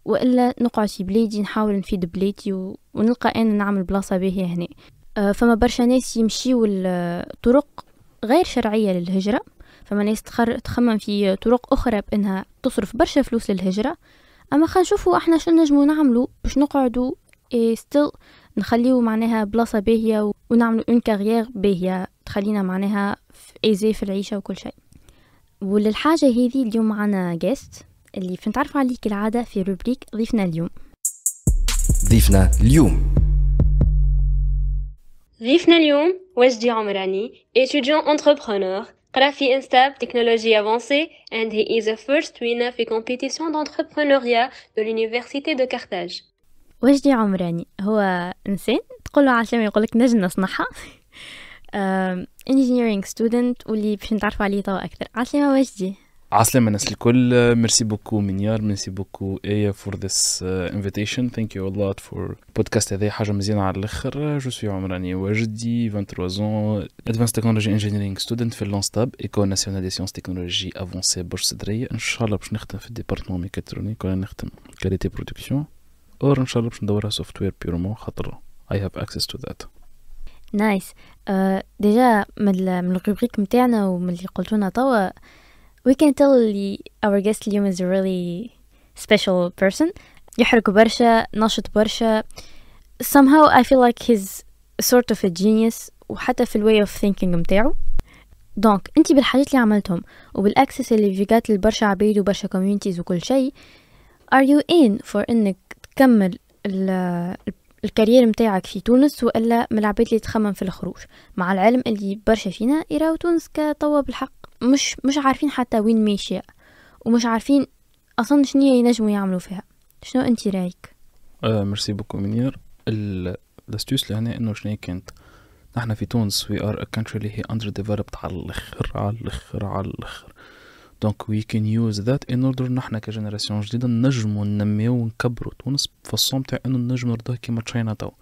وإلا نقعد في بلادي نحاول نفيد بلادي ونلقى أنا نعمل بلاصة باهية هنا. فما برشا ناس يمشيوا الطرق غير شرعية للهجرة، فما ناس تخمم في طرق أخرى بأنها تصرف برشا فلوس للهجرة. أما خلينا نشوفوا احنا شو نجموا نعملوا باش نقعدوا ستيل نخليو معناها بلاصة باهية ونعملوا اون كارير باهية تخلينا معناها ايزي في العيشة وكل شيء. وللحاجة هذه اليوم معنا جيست اللي فنتعرف عليه كالعادة في روبريك ضيفنا اليوم. ضيفنا اليوم وجدي عمراني étudiant entrepreneur قرأ في إنستاب تكنولوجي avancée and he is a first winner في compétition d'entrepreneuriat de l'université de Carthage. وجدي عمراني هو إنسان تقوله عشان يقولك نجم نصنعها engineering student واللي باش نتعرف عليه طبعا أكثر. عسلامة وجدي. عسلامة الناس الكل. ميرسي بوكو منيار، ميرسي بوكو ايه for this invitation. thank you a lot for podcast. هذه حاجة مزيانة على الآخر. جو سوي عمراني وجدي 23 ans advanced technology engineering student في لونستاب École nationale des sciences technologies avancées برج صدرية. إن شاء الله باش نخدم في الديبارتمون ميكاترونيك ولا نخدم كاليتي برودكسيون أو إن شاء الله باش ندورها سوفتوير بيرومون خاطر I have access to that. نايس. ديجا من الروبريك متاعنا ومن اللي قلتونا توا we can tell our guest اليوم is a really special person. يحرك برشا، نشط برشا. somehow I feel like he's sort of a genius وحتى في way of thinking متاعه. دونك انتي بالحاجات اللي عملتهم وبالاكسس اللي فيقات لبرشا عبيد وبرشا communities وكل شيء are you in for انك تكمل الكارير متاعك في تونس وإلا من العبيد اللي تخمم في الخروج، مع العلم اللي برشا فينا يراو تونس كطوة بالحق مش عارفين حتى وين ماشية ومش عارفين أصلا شنو ينجموا يعملوا فيها. شنو أنت رأيك؟ ميرسي بوكو منير. الاستيوس لهنا إنه شنو كانت نحن في تونس we are a country اللي هي underdeveloped على الآخر. donc we can use that in order نحن كجنراسيون جديدة نجمو ننميو ونكبرو تونس بفصوم تاع إنه نجمو نرضوه كيما تشاينا تاو.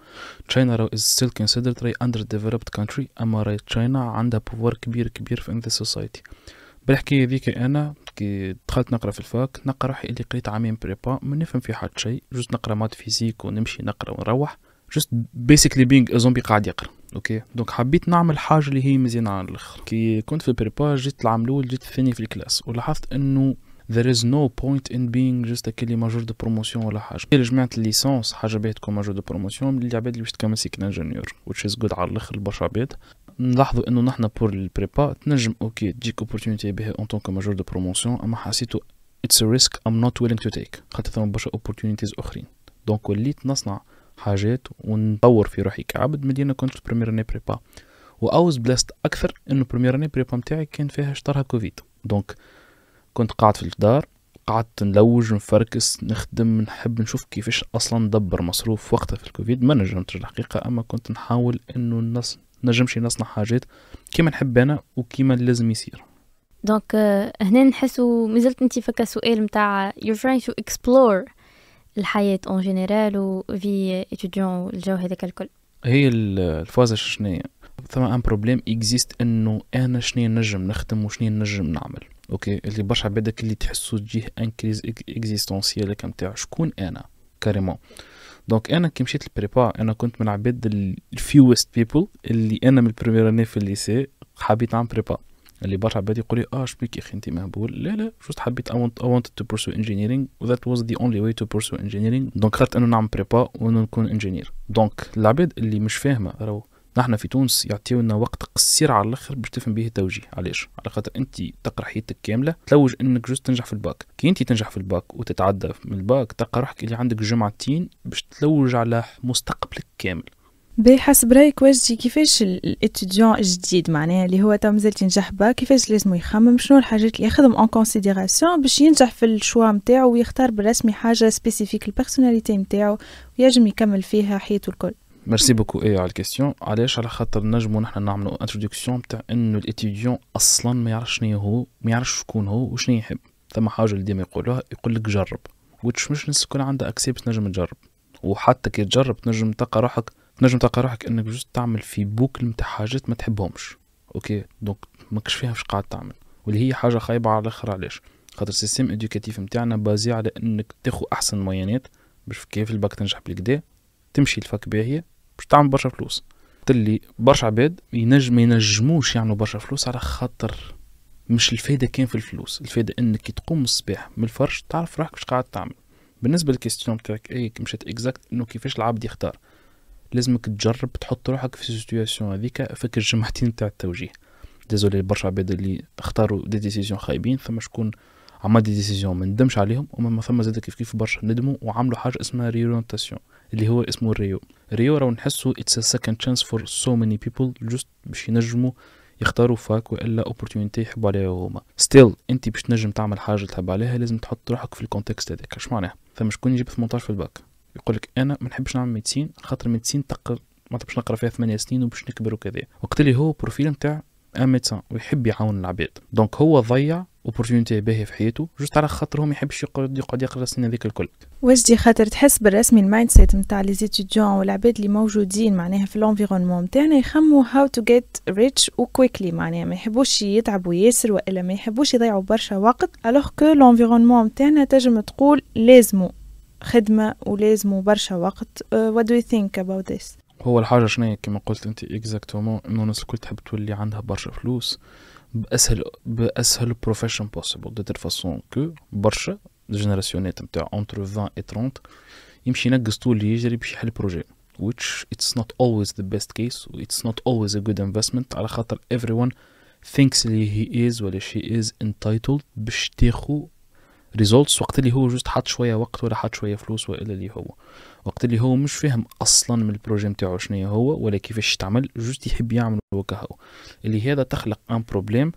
تشاينا is still considered a underdeveloped country، أما راي تشاينا عندها بوفوار كبير في the society. بالحكاية ذيك أنا كي دخلت نقرأ في الفاك نقرأ روحي اللي قريت عامين بريبا ما نفهم في حد شيء، جوست نقرأ مات فيزيك ونمشي نقرأ ونروح just basically being a zombie قاعد يقرأ. اوكي دونك حبيت نعمل حاجه اللي هي مزيانه على الاخر. كي كنت في البريبا جيت العام الاول جيت الثاني في الكلاس ولاحظت انه there is no point in being just كلي ماجور دو بروموسيون ولا حاجه. اللي جمعت الليسانس حاجه باهيه تكون ماجور دو بروموسيون اللي عباد اللي باش تكمل سيكل انجينيور which is good على الاخر برشا عباد. نلاحظوا انه نحن بور البريبا تنجم اوكي تجيك اوبورتونيتي باهيه اون طونك ماجور دو بروموسيون، اما حسيتو it's a risk I'm not willing to take خاطر ثم برشا اوبورتونيتيز اخرين. دونك وليت نصنع حاجات ونطور في روحي كعبد. مدينة كنت في بريمير اني بريبا واوز بلاست اكثر انه بريمير اني بريبا متاعي كان فيها شطرها كوفيد. دونك كنت قاعد في الدار قعدت نلوج نفركس نخدم نحب نشوف كيفاش اصلا ندبر مصروف وقتها في الكوفيد. ما نجمتش الحقيقة، اما كنت نحاول انه نجمش نصنع حاجات كيما نحب انا وكيما لازم يصير. دونك هنا نحسو مازلت انتي فكا سؤال متاع you're trying to explore الحياة en général وفي étudiant الجو هذاك الكل. هي الفازة شنية ثم ان بروبليم اكزيست انه انا شنية نجم نخدم وشنية نجم نعمل. اوكي اللي برشا عبادك اللي تحسوا تجيه ان كريز اكزيستونسيال كمتاع شكون انا كاريمون. دونك انا كي مشيت البريبا انا كنت من عباد الفيوست بيبل اللي انا من البريمير اني في الليسي حبيت نعمل بريبا. اللي برشا عباد يقول لي شبيك يا اخي انت مهبول. لا جوست حبيت I wanted to pursue engineering و that was the only way to pursue engineering. دونك خدت انه نعمل بريبا وانه نكون انجينير. دونك العباد اللي مش فاهمه راهو نحن في تونس يعطيونا وقت قصير على الاخر باش تفهم به توجيه. علاش؟ على خاطر انت تقرا حياتك كامله تلوج انك جوست تنجح في الباك. كي انت تنجح في الباك وتتعدى من الباك تلقى روحك اللي عندك جمعتين باش تلوج على مستقبلك كامل. بحسب رايك وجدي كيفاش الاتيديون الجديد معناها اللي هو مازال ينجح با كيفاش لازم يخمم شنو الحاجات اللي ياخذهم اون كونسيديراسيون باش ينجح في الشوا نتاعو ويختار بالرسمي حاجه سبيسيفيك البيرسوناليتي نتاعو ويجم يكمل فيها حياته الكل. ميرسي بوكو على الكيستيون. علاش؟ على خاطر نجمو نحن نعملوا انتروداكسيون تاع انه الاتيديون اصلا ما يعرفش شنو هو، ما يعرفش شكون هو وشنو يحب. ثم حاجه اللي ديما يقولوها يقول لك جرب، وش مش الناس الكل عندها اكسبت نجم تجرب. وحتى كي تجرب تنجم تلقى روحك انك جوست تعمل في بوكل نتاع حاجات ما تحبهمش. اوكي دونك ماكش فيها واش قاعد تعمل، واللي هي حاجه خايبه على الاخر. علاش؟ خاطر السيستم ادوكاتيف نتاعنا بازي على انك تاخذ احسن موينات باش كيف الباك تنجح بالكدا، تمشي الفاك باهيه باش تعمل برشا فلوس. اللي برشا عباد ما ينجموش يعملوا برشا فلوس على خاطر مش الفايدة كان في الفلوس، الفايدة انك تقوم الصباح من الفرش تعرف روحك واش قاعد تعمل. بالنسبة للكيستيون تاعك اي مشات اكزاكت انه كيفاش العبد يختار، لازمك تجرب تحط روحك في السيتوياسيون هذيك. فك الجمعتين تاع التوجيه ديزولي برشا عباد اللي اختاروا دي ديسيزيون خايبين، ثم شكون عمل دي ديسيزيون ما ندمش عليهم، وما ثم زاد كيف برشا ندموا وعملوا حاجة اسمها ريورينتاسيون اللي هو اسمه الريو راهو نحسوا it's a second chance for so many people just باش ينجموا يختاروا فاك والا opportunity يحبوا عليها هما. still انت باش تنجم تعمل حاجه تحب عليها لازم تحط روحك في الكونتكست هذاك. اش معناها؟ ثم شكون يجيب 18 في الباك يقولك انا ما نحبش نعمل ميديسين خاطر ميديسين ما باش نقرا فيها 8 سنين وباش نكبر وكذا، وقت اللي هو بروفيل نتاع ان ميدسان ويحب يعاون العباد، دونك هو ضيع opportunity باهيه في حياته جوست على خاطر هو ما يحبش يقعد يقرا السنين هذيك الكل. واش دي خاطر تحس بالرسمي المايند سيت نتاع لي ستوديون والعباد اللي موجودين معناها في الانفيرونمون نتاعنا يخموا هاو تو جيت ريتش وكويكلي، معناها ما يحبوش يتعبوا ياسر والا ما يحبوش يضيعوا برشا وقت، الوغ كو الانفيرونمون نتاعنا تنجم تقول لازموا خدمه ولازموا برشا وقت. what do you think about this؟ هو الحاجه شنو كما قلت انت اكزاكتومون انه الناس الكل تحب تولي عندها برشا فلوس باسهل بروفيشن بوسيبل دو تير فاسون كو برشا جينيراسيونات نتاع انتر 20 و 30 يمشي ينقص طول اللي يجري باش يحل بروجي which it's not always the best case it's not always a good investment على خاطر everyone thinks اللي he is ولا she is entitled باش تاخو results وقت اللي هو جوست حط شويه وقت ولا حط شويه فلوس ولا اللي هو وقت اللي هو مش فاهم اصلا من البروجي نتاعو شنو هو ولا كيفاش تعمل، جوست يحب يعمل وكهو اللي هذا تخلق ان بروبليم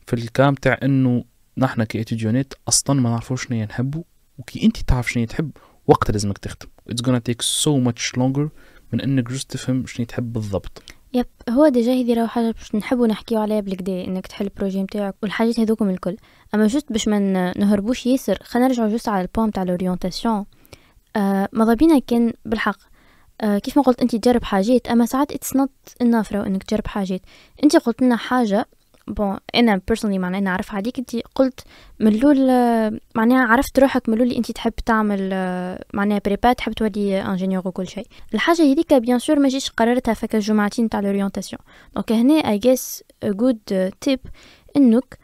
في الكام تاع انه نحن كاتيديونات اصلا ما نعرفوش شنو نحبوا، وكي انت تعرف شنو تحب وقت لازمك تخدم it's gonna take so much longer من انك جوست تفهم شنو تحب بالضبط. يب هو ديجا هذي راهو حاجه باش نحبوا نحكيو عليها بالكدا انك تحل البروجي نتاعك والحاجات هذوكم الكل، اما جوست باش ما نهربوش ياسر خلينا نرجعوا جوست على البوم تاع الاورينتاسيون. ماذا بينا كان بالحق كيف ما قلت انت تجرب حاجات، اما ساعات اتس نوت انف راهو انك تجرب حاجات. انت قلت لنا حاجه بون انا بيرسونلي معناها نعرف عليك، انت قلت من الاول معناها عرفت روحك من الاول انت تحب تعمل معناها بريبا تحب تولي انجينيور وكل شيء. الحاجه هذيك بيان سور ما جيش قررتها فك الجمعتين تاع الاورينتاسيون. دونك هنا اي جيس ا جود تيب انك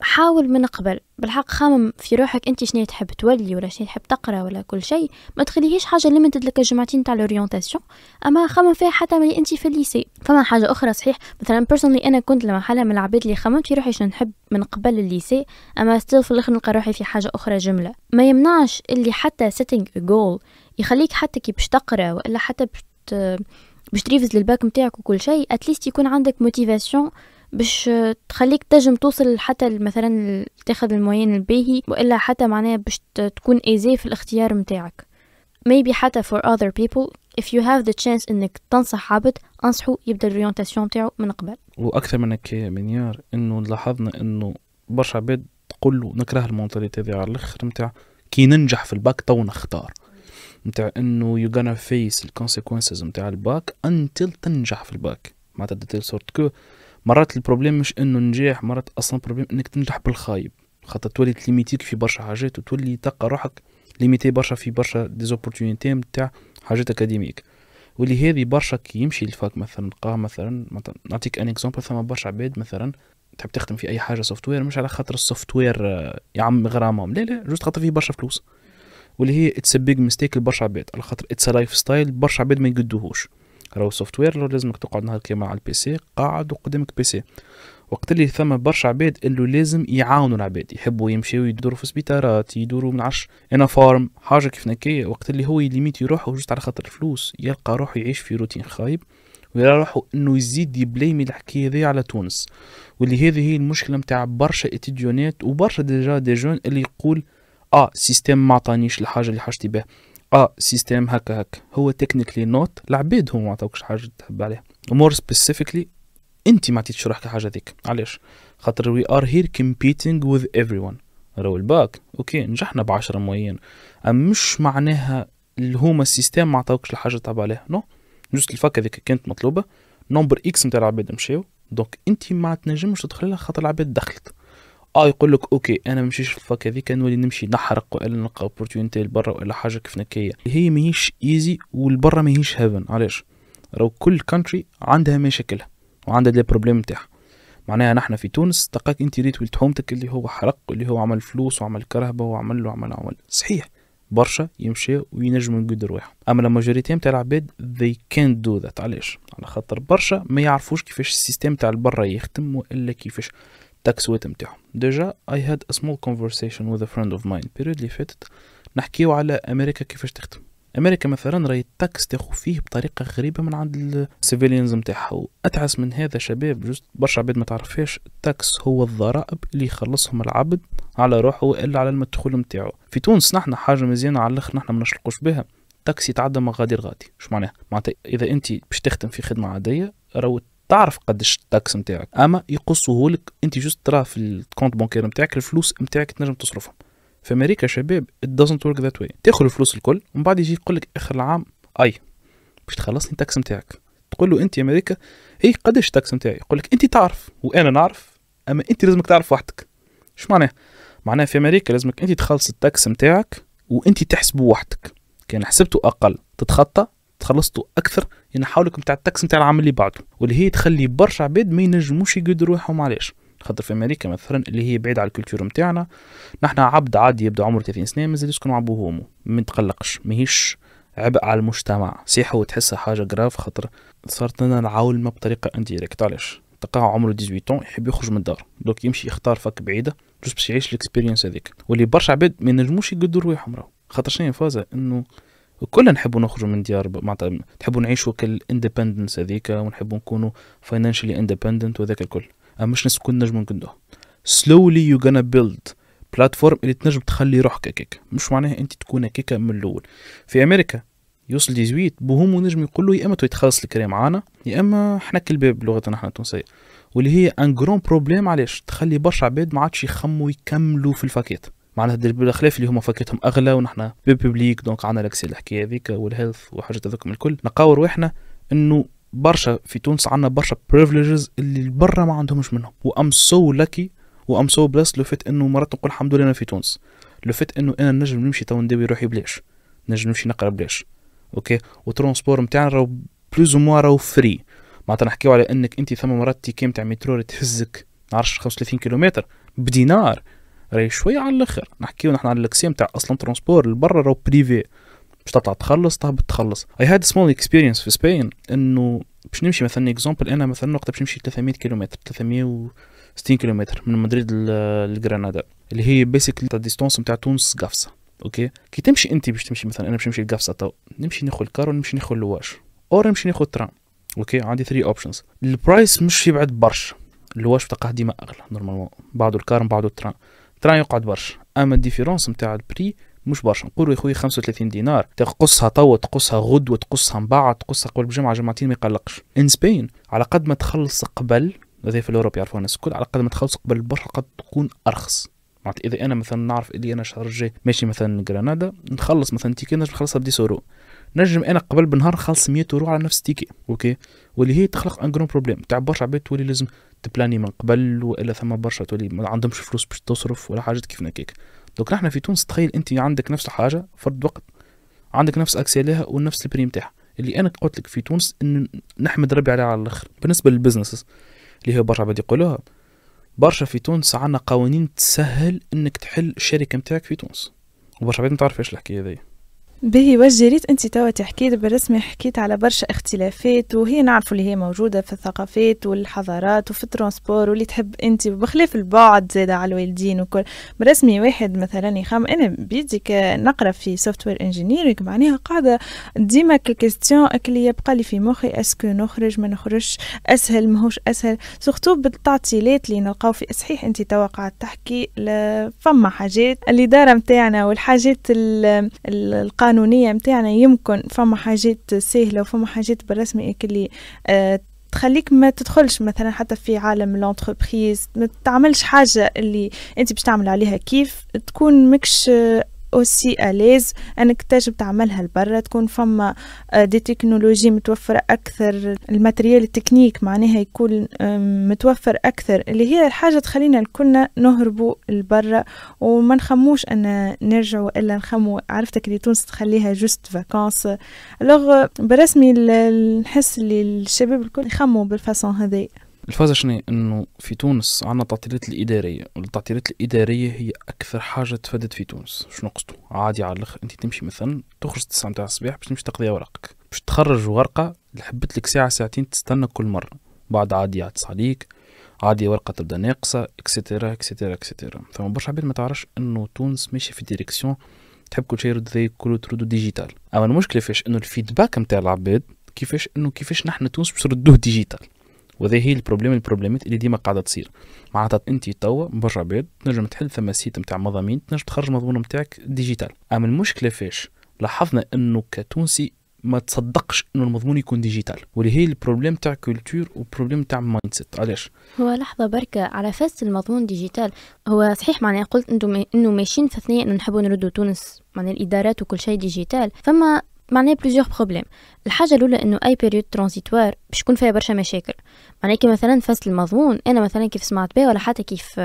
حاول من قبل بالحق خامم في روحك انت شنو تحب تولي ولا شنو تحب تقرا ولا كل شيء، ما تخليهش حاجه ليميتد لك الجمعتين تاع الاورينتاسيون، اما خمم فيها حتى ملي انت في الليسي. فما حاجه اخرى صحيح مثلا بيرسونلي انا كنت لما حاله من العباد اللي خممت في روحي شنو نحب من قبل الليسي، اما ستيل في الاخر نلقى روحي في حاجه اخرى جمله. ما يمنعش اللي حتى setting a goal يخليك حتى كي باش تقرا ولا حتى باش تريفز للباك نتاعك وكل شيء اتليست يكون عندك موتيفاسيون باش تخليك تنجم توصل حتى مثلا تاخذ الموين الباهي والا حتى معناها باش تكون ايزي في الاختيار نتاعك. maybe حتى for other people if you have the chance انك تنصح عبد انصحه يبدا الاورينتاسيون نتاعو من قبل. واكثر من هكا منيار انه لاحظنا انه برشا عباد تقول له نكره المونتاليتي هذه على الاخر نتاع كي ننجح في الباك تو نختار نتاع انه you gonna face the consequences نتاع الباك until تنجح في الباك. معناتها ديتيل سورت كو مرات البروبليم مش انه نجاح، مرات اصلا البروبليم انك تنجح بالخايب خاطر تولي تليميتيك في برشا حاجات وتولي تلقى روحك ليميتي برشا في برشا ديزوبورتونيتي نتاع حاجات اكاديميك. واللي هذه برشا كي يمشي الفاك مثلا نلقاه مثلا نعطيك ان اكزامبل ثم برشا عباد مثلا تحب تخدم في اي حاجه سوفت وير مش على خاطر السوفت وير يا عم غرامهم، لا جوست خاطر فيه برشا فلوس، واللي هي اتس ا بيج ميستيك لبرشا عباد على خاطر اتس ا لايف ستايل برشا عباد ما يقدوهوش. راهو السوفت وير لازمك تقعد نهار كيما على البيسي قاعد وقدامك بيسي، وقت اللي ثم برشا عباد اللي لازم يعاونوا العباد يحبوا يمشيوا يدوروا في سبيطارات يدوروا من عش انا فارم حاجه كيف نكيه، وقت اللي هو يليميت يروح جوست على خاطر الفلوس يلقى روحه يعيش في روتين خايب ويرى روحه انه يزيد يبليمي الحكايه ذي على تونس. واللي هذه هي المشكله نتاع برشا اتيديونات وبرشا ديجا دي جون اللي يقول سيستم ما عطانيش الحاجه اللي حاجتي بها، سيستم هكا هو تكنيكلي نوت العباد هم ما عطاوكش حاجه تحب عليها، ومور سبيسيفيكلي انت ما عطيتش روحك حاجه ذيك. علاش؟ خاطر وي ار هير كومبيتينغ وذ ايفريون. راهو الباك اوكي نجحنا ب10 موين، اما مش معناها اللي هما السيستم ما عطاوكش الحاجه تحب عليها، نو جوست الفاكه ذيك كانت مطلوبه نمبر اكس نتاع العباد مشاو، دونك انت ما تنجمش تدخل لها خاطر العباد دخلت. يقول لك اوكي انا مشيش الفاك هذيك نولي نمشي نحرق ولا نلقى اوبورتونيتي لبرا ولا حاجه كيف نكيه. هي ماهيش ايزي والبرا ماهيش هيفن. علاش؟ راهو كل كونتري عندها مشاكلها وعندها لي بروبليم تاعها. معناها نحن في تونس تلقاك انت ريت ولد حومتك اللي هو حرق واللي هو عمل فلوس وعمل كرهبه وعمل له عمل صحيح برشا يمشي وينجموا يقدروا روحهم، اما لا ماجوريتي نتاع العباد they can't do that. علاش؟ على خاطر برشا ما يعرفوش كيفاش السيستم تاع البرا يخدم ولا كيفاش التاكسوات نتاعهم. ديجا I had a small conversation with a friend of mine period اللي فاتت نحكيو على امريكا كيفاش تخدم. امريكا مثلا راهي التاكس تاخذ فيه بطريقه غريبه من عند السيفيليانز نتاعها، واتعس من هذا شباب جوست برشا عباد ما تعرفهاش. التاكس هو الضرائب اللي يخلصهم العبد على روحه والا على المدخول نتاعو. في تونس نحن حاجه مزيانه على الاخر نحن ما نشلقوش بها، التاكس يتعدى مغادير غادي. اش معناها؟ معناتها اذا انت باش تخدم في خدمه عاديه راهو تعرف قداش التاكس نتاعك، اما يقصوه لك انت جوست ترى في الكونت بانكير نتاعك الفلوس نتاعك تنجم تصرفهم. في امريكا شباب it doesn't work that way. تاخذ الفلوس الكل ومن بعد يجي يقول لك اخر العام باش تخلصني التاكس نتاعك. تقول له انت امريكا هي قداش التاكس نتاعي؟ يقول لك انت تعرف وانا نعرف، اما انت لازمك تعرف وحدك. ايش معناه؟ معناه في امريكا لازمك انت تخلص التاكس نتاعك وانت تحسبه وحدك. كان حسبته اقل تتخطى، تخلصته اكثر ينحولك نتاع التاكس نتاع العام اللي بعده، واللي هي تخلي برشا عباد ما ينجموش يقدروا روحهم. علاش؟ خاطر في امريكا مثلا اللي هي بعيد على الكولتور نتاعنا، نحن عبد عادي يبدا عمره 30 سنه مازال يسكن مع ابوه وامه، ما تقلقش ماهيش عبء على المجتمع. صحيح وتحسها حاجه جراف خاطر صارت لنا العولمه بطريقه انديريكت. علاش؟ تلقاه عمره 18 يحب يخرج من الدار، دوك يمشي يختار فك بعيده جوست باش يعيش الاكسبيرينس هذيك، واللي برشا عباد ما ينجموش يقدروا روحهم. راهو خاطر شنو فازه انه كلنا نحبوا نخرجوا من ديار، معناتها نحبوا نعيشوا كالاندبندنس هذيك ونحبوا نكونوا فاينانشالي اندبندنت وذاك الكل، اما مش ناس الكل نجموا نقدوه. slowly you gonna build بلاتفورم اللي تنجم تخلي روحك هكاك، مش معناها انت تكون هكاك من الاول. في امريكا يوصل 18 بوهم ونجم يقول له يا اما تخلص الكريم معانا يا اما حنك الباب بلغتنا احنا التونسيه، واللي هي ان جرون بروبليم. علاش؟ تخلي برشا عباد ما عادش يخموا يكملوا في الفاكيت، معناها بالخلاف اللي هما فاكيتهم اغلى ونحن بيبليك دونك عندنا لاكسي الحكايه هذيك والهيلث وحاجات هذوك الكل. نقاور واحنا انه برشا في تونس عندنا برشا بريفليجز اللي برا ما عندهمش منهم، وام سو لاكي وام سو بلس. لو فات انه مرات نقول الحمد لله انا في تونس، لو فات انه انا نجم نمشي تو نداوي روحي بلاش، نجم نمشي نقرا بلاش، اوكي، وترونسبور نتاعنا راهو بلوز او موا راهو فري. معناتها نحكيو على انك انت ثم مرات تيكي نتاع مترو تهزك نعرفش 35 كيلومتر بدينار، راهي شويه على الاخر. نحكيو نحن على الاكسيم تاع اصلا ترونسبور لبرا راهو بريفي، باش تطلع تخلص تهبط تخلص. I had a small experience في سبين انه باش نمشي مثلا اكزامبل، انا مثلا وقت باش نمشي 300 كيلومتر 360 كيلومتر من مدريد لغرناطة اللي هي بيسيكلي تاع ديستونس نتاع تونس قفصه، اوكي. كي تمشي انت باش تمشي مثلا، انا باش نمشي لقفصه تو نمشي ناخذ الكار ونمشي ناخذ اللواش او نمشي ناخذ ترام، اوكي. عندي 3 اوبشنز. البرايس مش يبعد برشا، اللواش تلقاه ديما اغلى نورمالمون، بعده الكار بعده الترام يقعد برشا، اما الديفيرونس نتاع البري مش برشا. نقولوا يا خويا 35 دينار تقصها توا تقصها غدوه تقصها من بعد تقصها قبل بجمعه جمعتين ما يقلقش. ان سبين على قد ما تخلص قبل، هذا في الاوروب يعرفوا الناس الكل، على قد ما تخلص قبل برشا قد تكون ارخص. معناتها اذا انا مثلا نعرف اللي انا الشهر الجاي ماشي مثلا غرناطة نخلص مثلا تيكي نجم نخلصها ب 10 يورو، نجم انا قبل بنهار نخلص 100 يورو على نفس التيكي، اوكي. واللي هي تخلق ان جرون بروبليم تاع برشا عباد تولي لازم تبلاني من قبل، والا ثم برشا تولي ما عندهمش فلوس باش تصرف ولا حاجات كيف هكاك. دوك نحن في تونس تخيل انت عندك نفس الحاجه فرد وقت، عندك نفس اكسي لها ونفس البريم تاعها. اللي انا قلت لك في تونس ان نحمد ربي عليها على الاخر. بالنسبه للبزنسز اللي هو برشا عباد يقولوها، برشا في تونس عندنا قوانين تسهل انك تحل الشركه نتاعك في تونس، وبرشا عباد ما تعرفش الحكايه هذه. باهي وجريت انت توا تحكي بالرسمي، حكيت على برشا اختلافات وهي نعرفوا اللي هي موجوده في الثقافات والحضارات وفي الترانسبور واللي تحب انت، بخلاف البعد زاده على الوالدين وكل. برسمي واحد مثلا يخم انا بيدي نقرا في سوفت وير انجينيرينغ، معناها قاعده ديما كالكيستيون اللي يبقى لي في مخي، اسكو نخرج ما نخرجش، اسهل ماهوش اسهل، سورتو بالتعطيلات اللي نلقاو في. صحيح انت توا قاعد تحكي فما حاجات اللي دار نتاعنا والحاجات القانونية متاعنا، يمكن فما حاجات سهلة وفما حاجات بالرسمي اللي تخليك ما تدخلش مثلا حتى في عالم الانتربريز، ما تعملش حاجة اللي انت باش تعمل عليها كيف تكون مكش aussi à l'aise انك تجب تعملها لبرا، تكون فما دي تكنولوجي متوفرة اكثر، الماتريال التكنيك معناها يكون متوفر اكثر، اللي هي الحاجة تخلينا الكلنا نهربوا لبرا وما نخموش ان نرجعوا الا نخموا. عرفتك اللي تونس تخليها جوست فاكانس. الوغ برسمي نحس اللي الشباب الكل يخموا بالفاسون هذه. الفازة شنو انه في تونس عنا التعطيلات الاداريه، والتعطيلات الاداريه هي اكثر حاجه تفادت في تونس. شنو قصته؟ عادي على الاخر انت تمشي مثلا تخرج 9 متاع الصباح باش تمشي تقضي ورقك، باش تخرج ورقه اللي حبت لك ساعه ساعتين تستنى كل مره، بعد عادي يعطس عليك، عادي ورقه تبدا ناقصه اكسيتيرا اكسيتيرا اكسيتيرا. فما برشا عباد ما تعرفش انه تونس ماشي في ديريكسيون تحب كل شيء يرد زي كله تردو ديجيتال. اما المشكله فاش انه الفيدباك نتاع العباد كيفاش نحن تونس باش نردوه ديجيتال، وهذه هي البروبليمات اللي ديما قاعده تصير. معناتها انت توا برشا عباد تنجم تحل ثم سيت نتاع مضامين تنجم تخرج مضمون نتاعك ديجيتال. اما المشكله فاش لاحظنا انه كتونسي ما تصدقش انه المضمون يكون ديجيتال، واللي هي البروبليم تاع كولتور وبروبليم تاع مايند سيت. علاش هو لحظة بركة على فاس المضمون ديجيتال؟ هو صحيح معناه قلت انه ماشيين في اثنين انه نحبوا نردوا تونس معناه الادارات وكل شيء ديجيتال، فما معناه بليزيوغ بروبليم. الحاجه الاولى انه اي بيريود ترانزيتوار باش يكون فيها برشا مشاكل. معناه كي مثلا فصل المضمون انا مثلا كيف سمعت بها ولا حتى كيف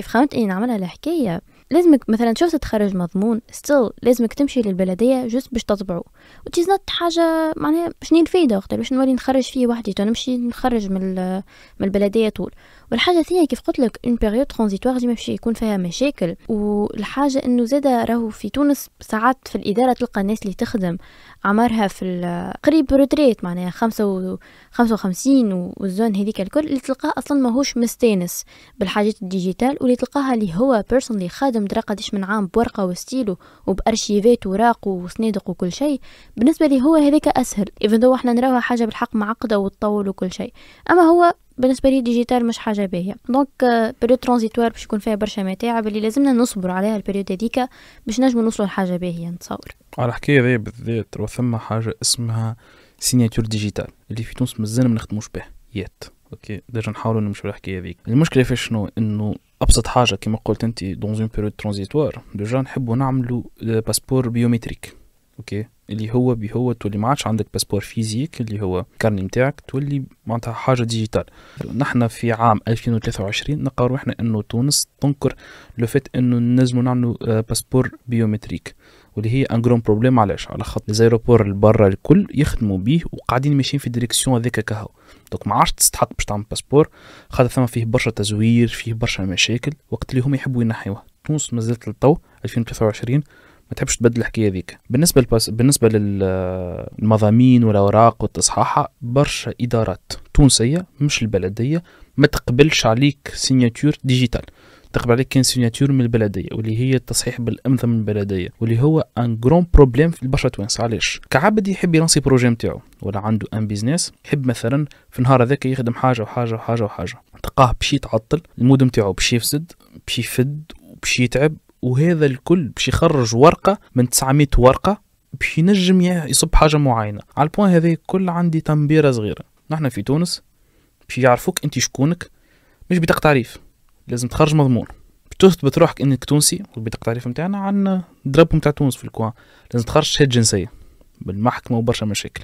خممت اني نعملها الحكايه، لازمك مثلا شوف تتخرج مضمون ستيل لازمك تمشي للبلديه جوست باش تطبعه، وتشيز نوت حاجه معناها باش نفيده وقت باش نولي نخرج فيه وحدي نمشي نخرج من البلديه طول. والحاجه الثانيه كيف قلت لك اون بيريود ترانزيتوار ديما باش يكون فيها مشاكل. والحاجه انه زاده راهو في تونس ساعات في الاداره تلقى الناس اللي تخدم عمرها في قريب روتريت معناها 55 والزون هذيك الكل، اللي تلقاه اصلا ماهوش مستانس بالحاجات الديجيتال، واللي تلقاها اللي هو بيرسونلي خادم درا قديش من عام بورقه وستيلو وبارشيفات وراق وصنادق وكل شيء، بالنسبه لي هو هذاك اسهل اذا دو احنا نراوها حاجه بالحق معقده وتطول وكل شيء. اما هو بالنسبه لي ديجيتال مش حاجه باهيه. دونك بيريود ترانزيتوار باش يكون فيها برشا متاعب اللي لازمنا نصبر عليها البيريود هذيك باش نجموا نوصلوا لحاجه باهيه. نتصور على الحكايه ذي بالذات ثم حاجه اسمها سيناتور ديجيتال اللي في تونس مازال ما نخدموش به يات. اوكي ديجا نحاولوا نمشوا الحكايه ذيك. المشكله فاش شنو انه ابسط حاجه كما قلت انت دون اون بيريود ترانزيتوار ديجا نحبوا نعملوا باسبور بيومتريك. اوكي اللي هو تولي ما عادش عندك باسبور فيزيك اللي هو كارني نتاعك، تولي معناتها حاجه ديجيتال. نحن في عام 2023 نلقاو روحنا انه تونس تنكر لو فيت انه نجموا نعملوا باسبور بيومتريك، واللي هي ان جرون بروبليم. علاش؟ على خاطر ليزايروبور البرا الكل يخدموا بيه وقاعدين ماشيين في الديريكسيون هذيك كهو. دونك ما عادش تستحق باش تعمل باسبور، خاطر ثم فيه برشا تزوير، فيه برشا مشاكل، وقت اللي هم يحبوا ينحيوه. تونس مازالت للتو 2023 ما تحبش تبدل الحكايه ذيك. بالنسبه للمضامين والاوراق والتصحيحه، برشا ادارات تونسيه مش البلديه ما تقبلش عليك سيناتور ديجيتال، تقبل عليك كان سيناتور من البلديه، واللي هي التصحيح بالامضه من البلديه، واللي هو ان جرون بروبليم في البرشا تونس. علاش؟ كعبد يحب يلانسي بروجي نتاعو ولا عنده ان بيزنس، يحب مثلا في النهار هذاك يخدم حاجه وحاجه وحاجه وحاجه، تلقاه باش يتعطل، المود نتاعو باش يفسد، باش يفد وباش يتعب، وهذا الكل باش يخرج ورقه من 900 ورقه باش ينجم يصب حاجه معينه. على البوان هذا كل عندي تنبيره صغيره. نحن في تونس باش يعرفوك انت شكونك مش بطاقه تعريف، لازم تخرج مضمون تثبت روحك انك تونسي. والبطاقه التعريف نتاعنا عندنا درب نتاع تونس في الكوان، لازم تخرج شهاده جنسيه بالمحكمه وبرشا مشاكل.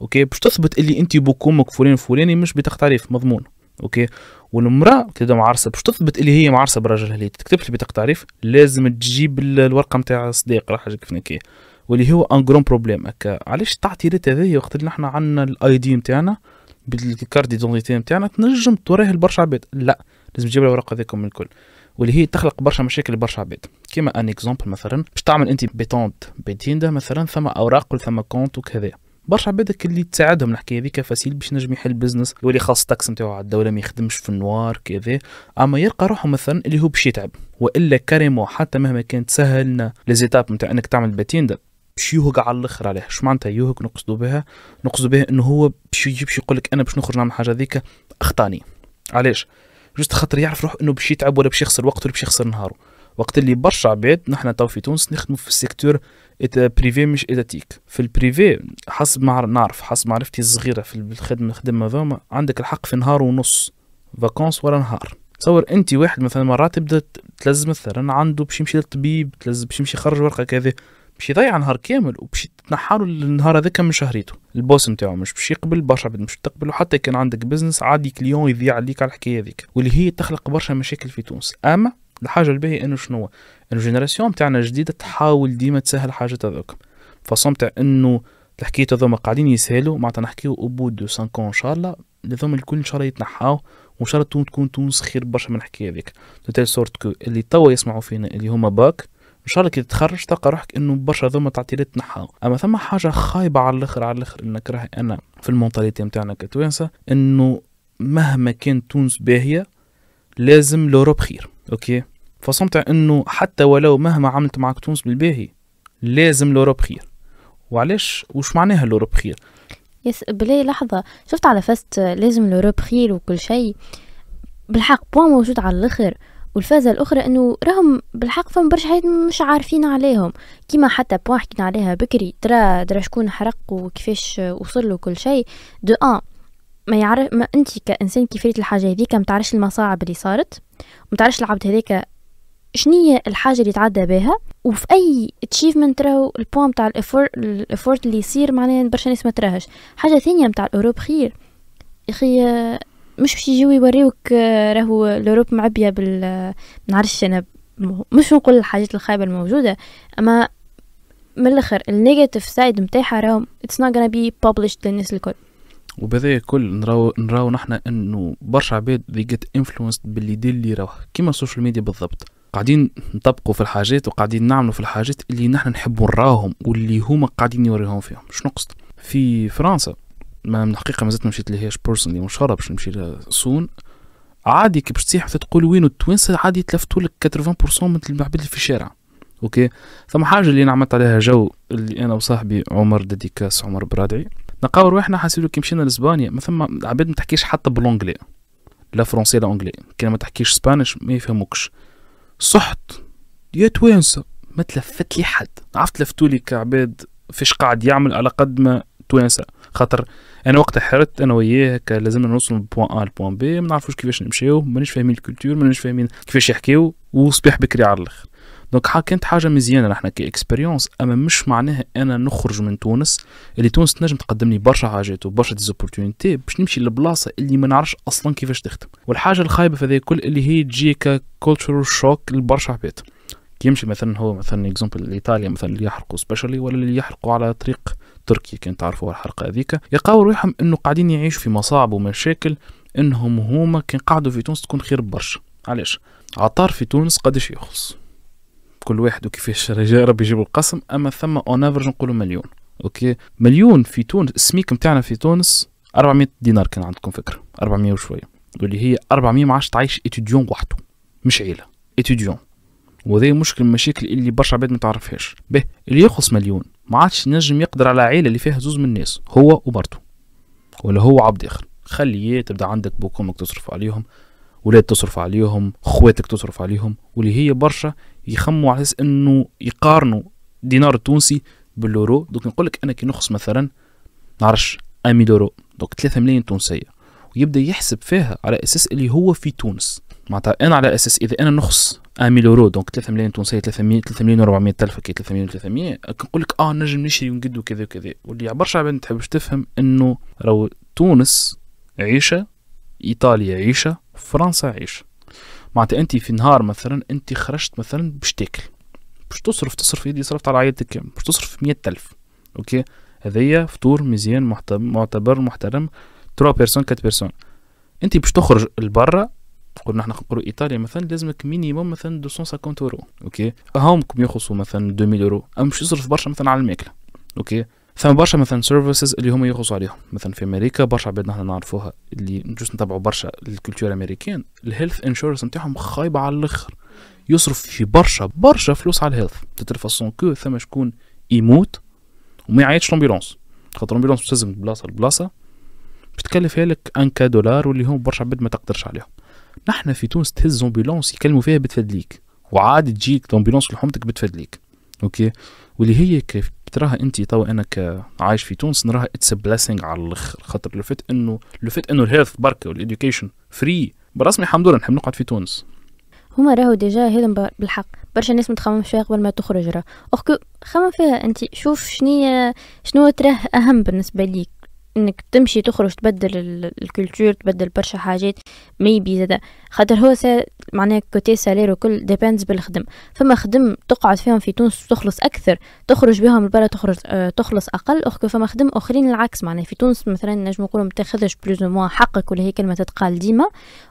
اوكي باش تثبت اللي انت بوك امك فلان فلاني مش بطاقه تعريف مضمون. اوكي والمراه كده معرسه باش تثبت اللي هي معرسه براجلها اللي تكتب لي بطاقه تعريف، لازم تجيب الورقه نتاع الصديق راح حاجه كيف واللي هو ان جرون بروبليم. علاش تعطيلات هذه وقت اللي احنا عندنا الاي دي نتاعنا بالكارت ديزونتيتي نتاعنا تنجم توريه لبرشا عباد؟ لا، لازم تجيب الورقه هذيكم الكل، واللي هي تخلق برشا مشاكل لبرشا عباد. كيما ان اكزامبل مثلا باش تعمل انت بيتونت بيتيندا مثلا ثم اوراق وثم كونت وكذا، برشا عبادك اللي تساعدهم الحكايه هذيك فاسيل باش نجم يحل بزنس يولي خاص تاكس نتاعو على الدوله ما يخدمش في النوار كذا. اما يلقى روحه مثلا اللي هو باش يتعب، والا كاريمو حتى مهما كانت سهلنا ليزيتاب نتاع انك تعمل باتين باش يوهق على الاخر عليه. شو معناتها يوهق؟ نقصدوا بها انه هو باش يقول لك انا باش نخرج نعمل حاجه هذيك اخطاني. علاش؟ جوست خاطر يعرف روح انه باش يتعب ولا باش يخسر وقت ولا باش يخسر نهاره. وقت اللي برشا عباد نحن تو في تونس نخدموا في السيكتور بريفي مش ايتاتيك. في البريفي حسب ما نعرف حسب معرفتي الصغيره في الخدمه هذوما عندك الحق في نهار ونص فاكونس ولا نهار تصور انت واحد مثلا مرات تبدا تلزم مثلا عنده باش يمشي للطبيب، تلزم باش يمشي يخرج ورقه كذا، باش يضيع نهار كامل وباش تنحالوا النهار هذاك من شهريته. البوس نتاعو مش باش يقبل، برشا عباد مش تقبل، وحتى كان عندك بزنس عادي كليون يضيع عليك على الحكايه هذيك، واللي هي تخلق برشا مشاكل في تونس. اما الحاجه الباهيه انه شنو، انه الجينيراسيون تاعنا الجديده تحاول ديما تسهل حاجات هذوك، فاصون تاع انه الحكايه هذوما قاعدين يسهلوا، معناتها نحكيو ابو دو 5 ان شاء الله لازم الكل ان شاء الله يتنحاو، وان شاء الله تكون تونس خير برشا من الحكايه هذيك، دو تيل سورت كو اللي توا يسمعوا فينا اللي هما باك ان شاء الله كي تتخرج تلقى روحك انه برشا ذوما تعطيلات تنحاو. اما ثم حاجه خايبه على الاخر على الاخر نكره انا في المونطاليتي نتاعنا كتوانسه، انه مهما كان تونس باهيه لازم لوروب خير. اوكي فصمت انه حتى ولو مهما عملت معك تونس بالباهي لازم لوروب خير. وعلاش وش معناها لوروب خير؟ يس بلاي لحظة، شفت على فست لازم لوروب خير وكل شيء بالحق بوان موجود على الاخر، والفازة الأخرى أنه راهم بالحق فهم برشا حاجات مش عارفين عليهم، كيما حتى بوان حكينا عليها بكري، درا شكون حرق وكيفاش وصل له كل شيء. دو ما يعرف، ما أنت كإنسان كيفية الحاجة هذيك ما تعرفش المصاعب اللي صارت، وما تعرفش العبد هذيك شنية الحاجة اللي تعدى بها، وفي أي achievement راهو البوان متاع الافورت اللي يصير معناه برشا ناس ما تراهش. حاجة ثانية متاع الأوروب خير يخي، مش باش يجيو يوريوك راهو الأوروب معبية نعرفش أنا، مش نقول الحاجات الخايبة الموجودة، أما من الآخر النيجاتيف سايد متاعها راهو it's not gonna be published للناس الكل. وبذا كل نراو نحنا انه برشا عباد they get influenced باللي دي اللي راوه كيما السوشيال ميديا بالضبط، قاعدين نطبقوا في الحاجات وقاعدين نعملوا في الحاجات اللي نحن نحبوا نراهم واللي هما قاعدين يوريهم فيهم. شنو قصد في فرنسا؟ ما من الحقيقه ما زلت مشيت لهاش بيرسونلي، مش شرب باش نمشي لسون عادي كي باش تصيح تقول وين التوانسه عادي تلفتوا لك 80% من العباد اللي في الشارع. اوكي ثم حاجه اللي نعمت عليها جو اللي انا وصاحبي عمر ديديكاس عمر برادعي نقاور واحنا حاسيلو كي مشينا لاسبانيا ما ثم عباد ما تحكيش حتى بالانجلي لا فرنسي لا انجلي، كي ما تحكيش اسبانيش ما يفهموكش. صحت يا توانسه ما تلفت لي حد، عرفت لفتولي كعباد فيش قاعد يعمل على قد ما توانسه، خاطر انا وقت حرت انا وياه لازمنا نوصل من بوان ا لبوان بي، ما نعرفوش كيفاش نمشيو، مانيش فاهمين الكولتور، مانيش فاهمين كيفاش يحكيو، وصباح بكري على الاخر. دونك كانت حاجه مزيانه نحنا كي اكسبيريونس، اما مش معناها انا نخرج من تونس اللي تونس تنجم تقدم لي برشا حاجات وبرشا ديزوبورتونيتي باش نمشي لبلاصه اللي ما نعرفش اصلا كيفاش تخدم. والحاجه الخايبه في هذا كل اللي هي تجي ككولتشرال شوك لبرشا عباد، كيمشي مثلا هو مثلا اكزامبل ايطاليا مثلا اللي يحرقوا سبيشالي ولا اللي يحرقوا على طريق تركيا كان تعرفوا الحرقه هذيك، يقاور روحهم انه قاعدين يعيشوا في مصاعب ومشاكل انهم هما كان قاعدوا في تونس تكون خير برشا. علاش؟ عطار في تونس قداش يخلص كل واحد وكيفاش رجاء ربي يجيب القسم، اما ثم اون افرج نقولوا مليون. اوكي مليون في تونس، السميك نتاعنا في تونس 400 دينار كان عندكم فكره 400 وشويه، واللي هي 400 ما عادش تعيش اتيديون وحده مش عيله اتيديون، وهذا مشكل من المشاكل اللي برشا عباد ما تعرفهاش. به اللي يخلص مليون ما عادش نجم يقدر على عيله اللي فيها زوز من الناس هو وبرته ولا هو عبد اخر، خليه تبدا عندك بوك امك تصرف عليهم، ولاد تصرف عليهم، خواتك تصرف عليهم، واللي هي برشا يخموا على اساس انه يقارنوا دينار التونسي باليورو. دوك نقول لك انا كي نخص مثلا نعرفش 1000 يورو دوك 3 ملايين تونسيه، ويبدا يحسب فيها على اساس اللي هو في تونس، معناتها انا على اساس اذا انا نخص 1000 يورو دونك 3 ملايين تونسيه 3 مليون و400 الف كي 3 مليون و300 نقول لك نجم نشري ونقد وكذا وكذا. واللي برشا عباد تحبش تفهم انه راهو تونس عيشه، ايطاليا عيشه، فرنسا عيشه. معناتها انت في نهار مثلا انت خرجت مثلا باش تاكل باش تصرف يدي صرفت على عائلتك كامل باش تصرف 100,000. اوكي هذايا فطور مزيان معتبر محترم 3 بيرسون 4 بيرسون. انت باش تخرج لبرا قلنا احنا نقولوا ايطاليا مثلا لازمك مينيموم مثلا 250 يورو. اوكي هاهمكم يخلصوا مثلا 2000 يورو، اما مش يصرف برشا مثلا على الماكله. اوكي ثم برشا مثلا سيرفيسز اللي هما يخلصوا عليهم، مثلا في امريكا برشا عباد نحن نعرفوها اللي نجوز نتابعوا برشا الكولتور الامريكان، الهيلث انشورنس نتاعهم خايبه على الاخر، يصرف في برشا فلوس على الهيلث تترفاسون كو ثم شكون يموت وما يعيطش لامبيلونس، خاطر الامبيلونس تلزم من بلاصه لبلاصه بتكلفها لك $1 واللي هم برشا عباد ما تقدرش عليهم. نحن في تونس تهز امبيلونس يكلموا فيها بتفدليك، وعادي تجيك الامبيلونس لحومتك بتفدليك. اوكي واللي هي كيف تراها انت توا انا كعايش في تونس نراها اتس بليسنج على الاخر، خاطر لو فات انه الهيلث بركه والاديوكيشن فري برسمي الحمد لله نحب نقعد في تونس. هما راهو ديجا هذا بالحق برشا ناس متخمم فيها قبل ما تخرج راه اخكو خمم فيها انت شوف شنو تراه اهم بالنسبه ليك انك تمشي تخرج تبدل الكولتور تبدل برشا حاجات ميبي زادا خاطر هو معناها كوتي سالير وكل ديبيندز بالخدم فما خدم تقعد فيهم في تونس تخلص اكثر تخرج بهم لبرا تخلص اقل اخكو فما خدم اخرين العكس معناها في تونس مثلا نجم نقولوا ما تاخذش بلوز موا حقك ولا هي كلمه تتقال ديما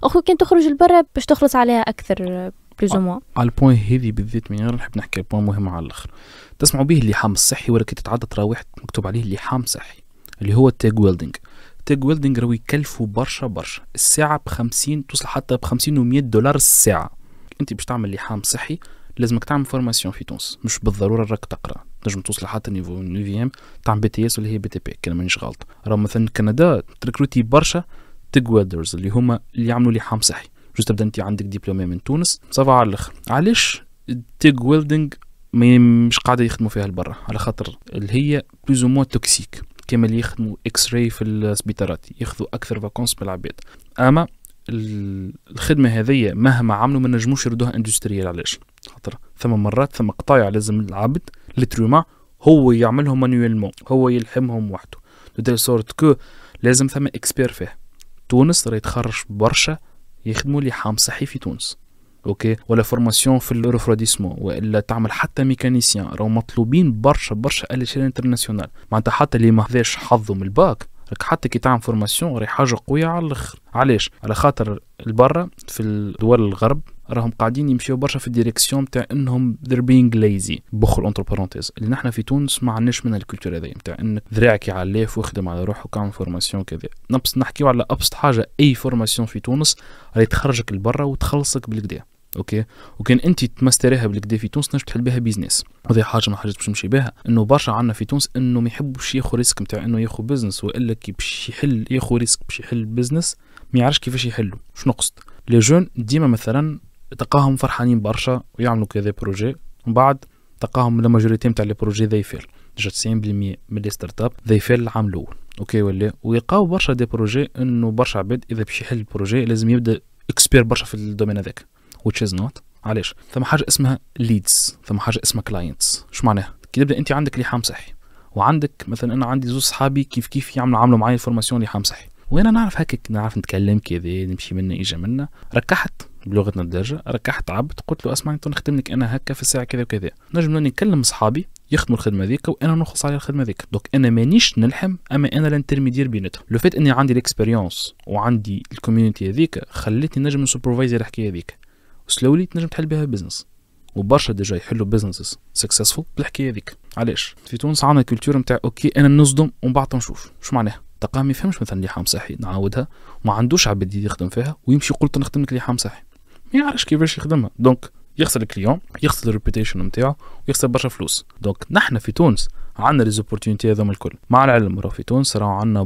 اخو كان تخرج لبرا باش تخلص عليها اكثر بلوز موا. على البوين هذه بالذات من غير نحب نحكي بوين مهم على الاخر تسمعوا به اللحام الصحي ولا كي تتعدى تراويح مكتوب عليه اللحام صحي اللي هو التاج ويلدينج. التاج ويلدينج راهو يكلفوا برشا الساعة ب50 توصل حتى ب50 و100 دولار الساعة. انت باش تعمل لحام صحي لازمك تعمل فورماسيون في تونس مش بالضرورة راك تقرا تنجم توصل حتى نيفو نيفيام تعمل بي تي اس ولا هي بي تي بي كان مانيش غلط. راهو مثلا كندا تريكروتي برشا تاج ويلدرز اللي هما اللي يعملوا لحام صحي جوست تبدا انت عندك دبلومي من تونس صافا على الاخر. علاش التاج ويلدينج مش قاعدة يخدموا فيها لبرا على خاطر اللي هي بلوز او موا توكسيك كما اللي يخدموا اكس راي في السبيطارات ياخذوا اكثر فاكونس من العباد. اما الخدمه هذه مهما عملوا ما نجموش يردوها اندستريال. علاش؟ خاطر ثم مرات ثم قطايع لازم العبد لتروما هو يعملهم مانيويلمون هو يلحمهم وحده دو سورت كو لازم ثم اكسبير فيه. تونس راه يتخرج برشا يخدموا لحام صحي في تونس اوكي ولا فورماسيون في الريفروديسمون والا تعمل حتى ميكانيسيان راهو مطلوبين برشا على شيء انترناسيونال معناتها حتى اللي ما خذاش حظه من الباك راك حتى كي تعمل فورماسيون راهي حاجه قويه على الاخر. علاش؟ على خاطر البرا في الدول الغرب راهم قاعدين يمشيو برشا في الديريكسيون تاع انهم they're being lazy بخل اونتر بارونتيز اللي نحنا في تونس ما عندناش منها الكولتور هذه نتاع انك ذراعك يعلاف واخدم على روحك وكامل فورماسيون كذا. نبس نحكيو على ابسط حاجه اي فورماسيون في تونس راهي تخرجك لبرا وتخلصك بالكدا اوكي. وكان انت تمستريها بالكدا في تونس نجم تحل بها بيزنس. هذه حاجه من الحاجات باش نمشي بها انه برشا عندنا في تونس انه ما يحبوش ياخذ ريسك نتاع انه ياخذ بزنس والا كي باش يحل ياخذ ريسك باش يحل بزنس ما يعرفش كيفاش يحلوا. شنو نقصد؟ لي جون ديما مثلا تلقاهم فرحانين برشا ويعملوا كذا بروجي ومن بعد تلقاهم لا ماجوريتي نتاع لي بروجي ذي فيل ديجا 90% من لي ستارت اب ذي فيل العام الاول اوكي ولا ويلقاو برشا دي بروجي انه برشا عباد اذا باش يحل البروجي لازم يبدا اكسبير برشا في الدومين هذاك which is not. علاش؟ ثم حاجه اسمها ليدز ثم حاجه اسمها كلاينتس. شو معناها؟ كي تبدا انت عندك لحام صحي وعندك مثلا انا عندي زوج صحابي كيف يعملوا معايا فورماسيون لحام صحي وانا نعرف هكاك نعرف نتكلم كذا نمشي منا اجا منا ركحت بلغتنا الدارجه ركحت عبد قلت له اسمعني نخدم لك انا هكا في الساعه كذا وكذا نجم نكلم صحابي يخدموا الخدمه ذيك وانا نخلص على الخدمه ذيك. دوك انا مانيش نلحم اما انا الانترميدير بيناتهم. لو فات اني عندي الاكسبيريونس وعندي الكوميونيتي هذيك خلتني نجم نسوبرفايزر الحكايه هذيك وسلولي تنجم تحل بها بزنس وبرشا ديجا يحلوا بزنسز سكسسفول بالحكايه هذيك. علاش؟ في تونس عندنا كولتور نتاع اوكي انا نصدم ومن بعد نشوف شو معناها. تلقاه ما يفهمش مثلا لحام صحي نعاودها وما عندوش عبد يخدم فيها ويمشي يقول نخدم لك لحام صحي ما يعرفش كيفاش يخدمها. دونك يخسر الكليون يخسر الريبيتيشن نتاعو ويخسر برشا فلوس. دونك نحنا في تونس عندنا لي زوبورتونيتي هذوما الكل مع العلم راه في تونس راه عندنا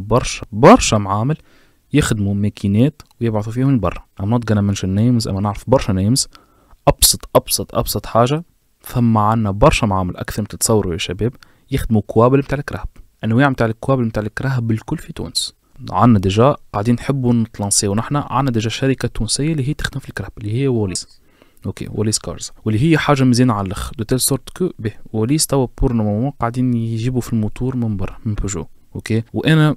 برشا معامل يخدموا ماكينات ويبعثوا فيهم لبرا. I'm not gonna mention names اما نعرف برشا نيمز. ابسط حاجه ثم عندنا برشا معامل اكثر من تتصوروا يا شباب يخدموا كوابل نتاع الكرهب انواع نتاع الكوابل نتاع الكرهب بالكل في تونس. عندنا ديجا قاعدين نحبوا نتلانسيو ونحنا عندنا ديجا شركه تونسيه اللي هي تخدم في الكرهب اللي هي ووليس اوكي ووليس كارز واللي هي حاجه مزيانه على الاخر دو تيل سورت كو به ووليس توا بور نو قاعدين يجيبوا في الموتور من برا من بيجو اوكي. وانا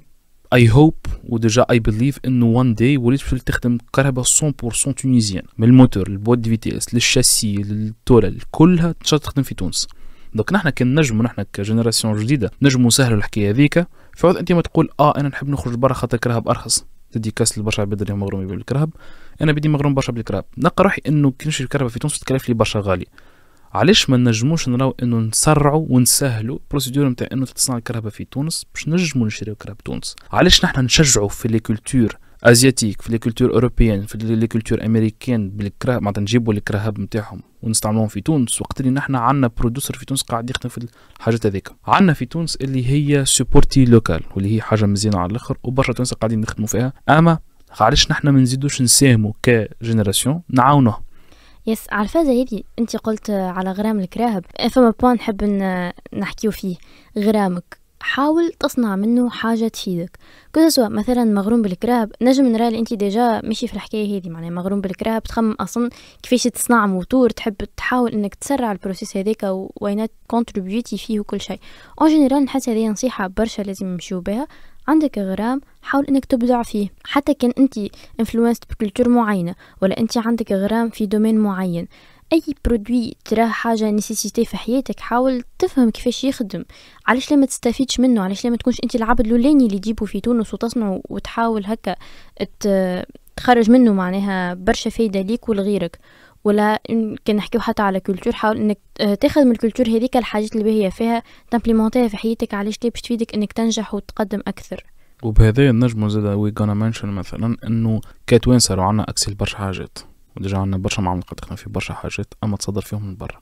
اي هوب وديجا اي بليف انه وان داي وليت باش تخدم كهرباء 100% تونيزيان من الموتور البواد دي فيتيس للشاسي للتولل كلها تخدم في تونس. دونك نحنا كان نجموا نحنا كجينيراسيون جديده نجموا نسهلوا الحكايه هذيك. فعود انت ما تقول انا نحب نخرج برا خاطر الكرهب ارخص تدي كاس لبرشا عباد اللي مغرومين بالكرهب انا بدي مغروم برشا بالكرهب نلقى روحي انه كي نشري الكرهبه في تونس تكلف لي برشا غالي. علاش ما نجموش نراو انه نسرعوا ونسهلوا بروسيدور نتاع انه تصنع الكرهبه في تونس باش نجموا نشريو كرهبه تونس. علاش نحنا نشجعوا في لي كولتور ازياتيك في لي كولتور اوروبيان في لي كولتور امريكان بالكرهب معناتها نجيبوا الكرهب نتاعهم ونستعملوهم في تونس وقت اللي نحنا عندنا برودوسر في تونس قاعد يخدم في الحاجات هذيك. عندنا في تونس اللي هي سوبورتي لوكال واللي هي حاجه مزيانه على الاخر وبرشا تونس قاعدين نخدموا فيها. اما علاش نحنا ما نزيدوش نساهموا كجينيراسيون نعاونوه. يس على الفازة هذه انت قلت على غرام الكراهب فما بوان نحب نحكيو فيه. غرامك حاول تصنع منه حاجة تفيدك. كل سواء مثلا مغروم بالكراب، نجم نرى اللي انت ديجا ماشي في الحكاية هذه، معناها مغروم بالكراب تخمم اصلا كيفاش تصنع موتور، تحب تحاول انك تسرع البروسيس هذاك وينات كونتريبيوتي فيه وكل شيء. اون جينيرال نحس هذه نصيحة برشا لازم نمشيو بها. عندك غرام حاول انك تبدع فيه، حتى كان انت انفلونسد بكولتور معينة ولا انت عندك غرام في دومين معين، اي برودوي تراه حاجه نيسيسيتي في حياتك حاول تفهم كيفاش يخدم، علاش لما تستفيدش منه، علاش لما تكونش انت العبد الاولاني اللي تجيبه في تونس وتصنعه وتحاول هكا تخرج منه معناها برشا فايده ليك ولغيرك. ولا كان نحكيو حتى على كولتور، حاول انك تاخذ من الكولتور هذيك الحاجات اللي باهيه فيها تمبليمونتيها في حياتك، علاش ليه باش تفيدك انك تنجح وتقدم اكثر. وبهذا النجم زاد وي غانا منشن مثلا انه كاتوين صاروا عنا اكسل برشا حاجات، وديجا عندنا برشا معامل قد تخدم في برشا حاجات اما تصدر فيهم من برا،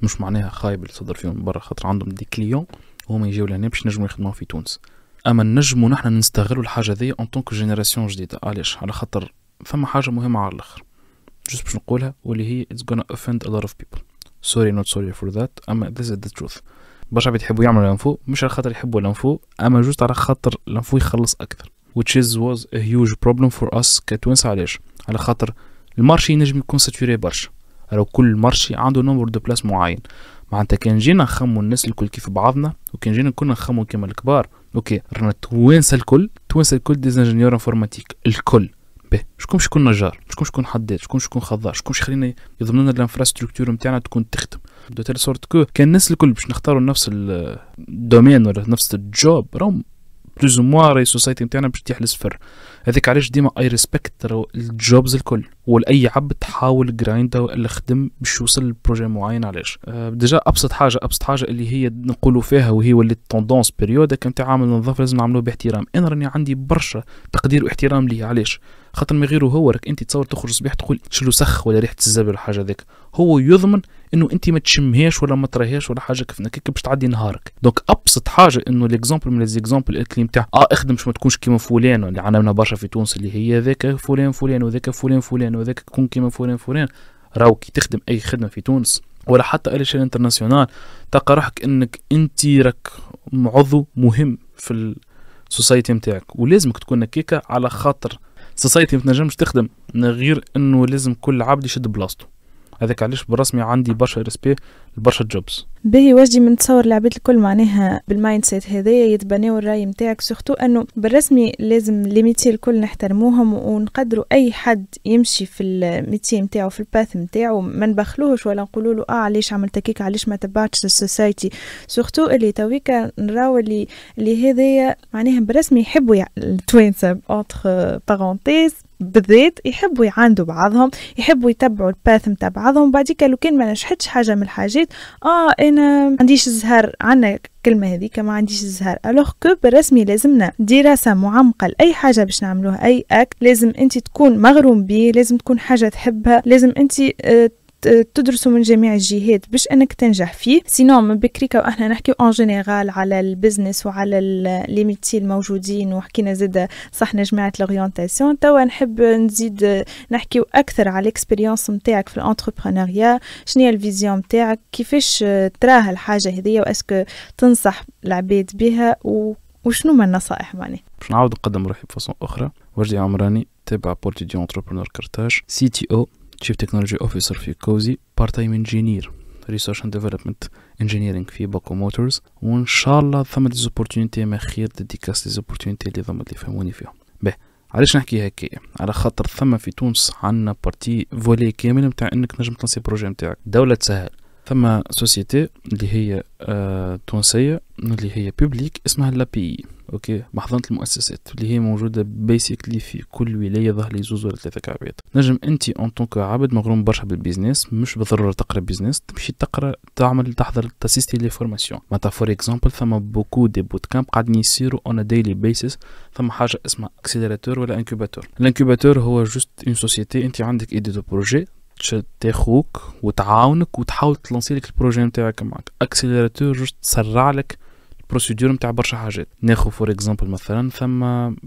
مش معناها خايب اللي تصدر فيهم من برا خاطر عندهم دي كليون وهما يجيو لهنا باش نجموا يخدموا في تونس. اما نجموا نحن نستغلوا الحاجه ذي ان طونك جينيراسيون جديده. علاش؟ على خاطر ثم حاجه مهمه على الاخر جست باش نقولها واللي هي it's gonna offend a lot of people, sorry not sorry for that, اما this is the truth. برشا عباد يحبوا يعملوا الانفو مش على خاطر يحبوا الانفو، اما جست على خاطر الانفو يخلص اكثر which was a huge problem for us كتونس. علاش؟ على خاطر المارشي ينجم يكون ساتوري برشا، لو كل مارشي عنده نمبر دو بلاس معين. معناتها كان جينا نخمو الناس الكل كيف بعضنا، وكان جينا كنا نخمو كيما الكبار، اوكي رانا توانسه الكل ديزانجينيور انفورماتيك الكل، به شكون شكون نجار، شكون حداد، شكون خضار، شكون يخلينا يضمن لنا الانفراستركتور نتاعنا تكون تخدم دو تيل سورت كو كان الناس الكل باش نختاروا نفس الدومين ولا نفس الجوب راهم بلوز موا راي سوسايتي نتاعنا باش تحل صفر. هذيك علاش ديما اي ريسبكت الجوبز الكل، ولاي عبد تحاول جرايندا ولا خدم باش يوصل لبروجي معين. علاش؟ ديجا ابسط حاجه اللي هي نقولوا فيها وهي ولات توندونس بيريود كان تاع عامل نظافه لازم نعملوه باحترام. انا راني عندي برشا تقدير واحترام ليه. علاش؟ خاطر ما غيره هو راك انت تصور تخرج الصباح تقول شلو سخ ولا ريحه الزبل ولا حاجه ذيك، هو يضمن انه انت ما تشمهاش ولا ما تراهاش ولا حاجه كيف باش تعدي نهارك. دونك ابسط حاجه انه ليكزامبل من ليزيكزامبل اللي نتاع اخدم باش ما تكونش كيما فلان اللي عندنا برشا في تونس اللي هي ذاك فلان وذاك فلان وذاك كون كيما فلان. راو كي تخدم اي خدمه في تونس ولا حتى اي شيء انترناسيونال تلقى روحك انك انت راك عضو مهم في السوسايتي نتاعك، ولازمك تكون هكاكا على خاطر السوسايتي ما تنجمش تخدم من غير انه لازم كل عبد يشد بلاصتو. هذاك علاش بالرسمي عندي برشا ريسبي لبرشا جوبز. باهي واجدي من تصور العباد الكل معناها بالمايند سيت هذايا يتبناو الراي نتاعك، سورتو انه بالرسمي لازم ليميتي الكل نحترموهم ونقدروا اي حد يمشي في الميتي نتاعو في الباث نتاعو، ما نبخلوهش ولا نقولوا له علاش عملت هكاك علاش ما تبعتش السوسايتي. سورتو اللي تويكا نراو اللي هذايا معناها بالرسمي يحبوا التوانسه انتر بارونتيز بالذات يحبوا يعاندوا بعضهم، يحبوا يتبعوا الباث نتاع بعضهم. بعديك لو كان ما نجحتش حاجه من الحاجات انا ما عنديش الزهر، عنا كلمه هذيك ما عنديش الزهر. الوغ كو بالرسمي لازمنا دراسه معمقه لاي حاجه باش نعملوها، اي اكت لازم انت تكون مغروم بيه، لازم تكون حاجه تحبها، لازم انت تدرسوا من جميع الجهات باش انك تنجح فيه. سينو من بكريكا واحنا نحكيو اون جينيرال على البزنس وعلى لي ميتي الموجودين، وحكينا زاده صحنا جماعه لورينتاسيون. توا نحب نزيد نحكيو اكثر على الاكسبيرينس نتاعك في الانتربرونيا، شنو هي الفيزيون نتاعك، كيفاش تراها الحاجه هذيا، واسكو تنصح العباد بها وشنو من النصائح معناها. باش نعاود نقدم روحي بفاصون اخرى. وجدي عمراني تابع بورتيديو انتربرونور كرتاج، سي تي او Chief Technology Officer في كوزي، Part Time Engineer Research and Development Engineering في باكو موتورز، وإن شاء الله ثم دي زوبورتينيتي ما خير ديكاس دي زوبورتينيتي اللي ضمت اللي فهموني فيهم. به علاش نحكي هكايا؟ على خاطر ثم في تونس عنا بارتي فولي كامل نتاع انك نجم تنسي بروجي نتاعك. دولة سهل ثم سوسيتي اللي هي تونسية اللي هي بيبليك اسمها لابي، اوكي، محضنة المؤسسات اللي هي موجودة بيسيكلي في كل ولاية ظهر لي زوز ولا ثلاثة عباد. نجم انت اون طونك عبد مغروم برشا بالبيزنس، مش بالضرورة تقرا بيزنس، تمشي تقرا تحضر تاسيستي لي فورماسيون. معناتها فور اكزامبل ثم بوكو دي بوت كامب قاعدين يصيروا اون ديلي بيسيس. ثم حاجة اسمها اكسيليراتور ولا انكوباتور. الانكوباتور هو جوست اون سوسيتي انت عندك ايدي دو بروجي تاخوك وتعاونك وتحاول تلانسي لك البروجي نتاعك معك. اكسيليراتور جوست تسرع لك بروسيدور نتاع برشا حاجات. ناخذ فور اكزامبل مثلا ثم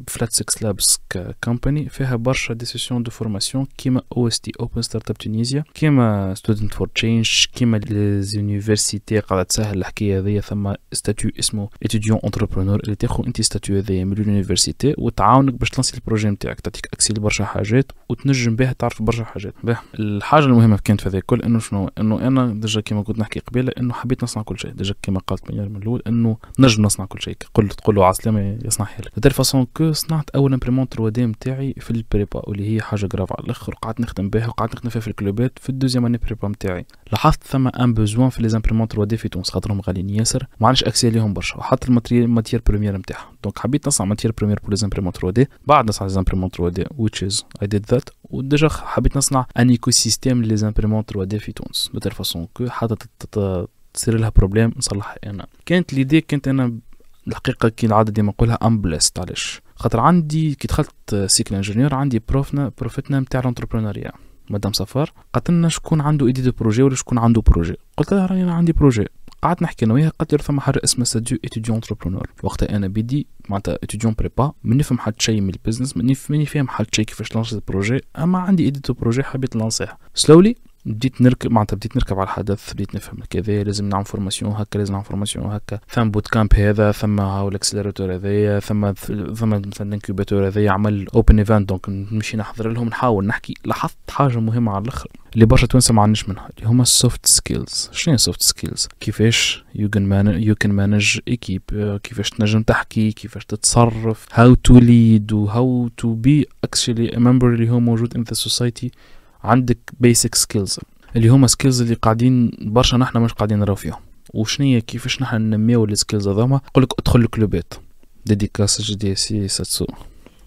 فلات 6 لابس ككومباني فيها برشا دي سيسيون دو فورماسيون كيما او اس تي اوبن ستارت اب تونيزيا، كيما ستودنت فور تشينج، كيما ليزونيفرسيتي قاعده تسهل الحكايه هذيا. ثم ستاتيو اسمه اتيديون انتربرونور اللي تاخذ انت ستاتيو هذيا من اليونيفرسيتي وتعاونك باش تلانسي البروجي نتاعك، تعطيك اكسي لبرشا حاجات وتنجم بها تعرف برشا حاجات. الحاجه المهمه كانت في هذا الكل انه شنو، انه انا ديجا كيما كنت نحكي قبيله انه حبيت نصنع كل شيء. ديجا كيما قالت من الاول انه نجم نصنع كل شيء، تقول له عسلامه يصنعها لك. دير فاصون كو صنعت اول امبريمونت 3 دي نتاعي في البريبا واللي هي حاجه جراف على الاخر، وقعدت نخدم بها وقعدت نخدم فيها في الكلوبات في الدوزيام اني بريبا نتاعي. لاحظت ثم ان بوزوان في لي زامبريمونت 3 دي في تونس خاطرهم غاليين ياسر، ما عنديش اكسي ليهم برشا، وحتى الماتير بريمير نتاعهم. دونك حبيت نصنع ماتير بريمير بور لي زامبريمونت 3 دي. بعد نصنع لي زامبريمونت 3 دي which is I did that، وديجا حبيت نصنع ان ايكو سيستيم لي زامبريمونت 3 دي في تونس دير فاصون كو حتى تصير لها بروبليم نصلحها انا. كانت ليدي كنت انا الحقيقه كي العاده ديما نقولها امبلست. علاش؟ خاطر عندي كي دخلت سيكل انجينيور عندي بروفتنا نتاع الانتربرونوريا مدام صفار قالت لنا شكون عنده ايدي دو بروجي ولا شكون عنده بروجي. قلت لها راني انا عندي بروجي. قعدت نحكي انا وياها، قالت لي ثم حاجه اسمها ستاتيو اتيديون انتربرونور. وقتها انا بدي معناتها اتيديون بريبا ما نفهم حد شيء من البيزنس، ماني فاهم حد شيء كيفاش لانشي البروجي، اما عندي ايدي دو بروجي حبيت نلانسيها. سلولي بديت نركب على الحدث، بديت نفهم كذا لازم نعمل فورماسيون هكا، لازم نعمل فورماسيون هكا، ثم بوت كامب هذا، ثم هاو الاكسلراتور هذايا، ثم مثلا الانكوباتور هذايا عمل اوبن ايفنت. دونك نمشي نحضر لهم نحاول نحكي. لاحظت حاجه مهمه على الاخر اللي برشا توانسه ما عندناش منها اللي هما السوفت سكيلز. شنو السوفت سكيلز؟ كيفاش يو كان مانج ايكيب، كيفاش تنجم تحكي، كيفاش تتصرف، هاو تو ليد وهاو تو بي اكشلي ممبر اللي هو موجود ان ذا سوسايتي. عندك بيسك سكيلز اللي هما سكيلز اللي قاعدين برشا نحنا مش قاعدين نراو فيهم. وشنية كيفاش نحنا ننميو السكيلز هذوما؟ يقولك ادخل الكلوبات ديديكاس جي دي سي ساتسو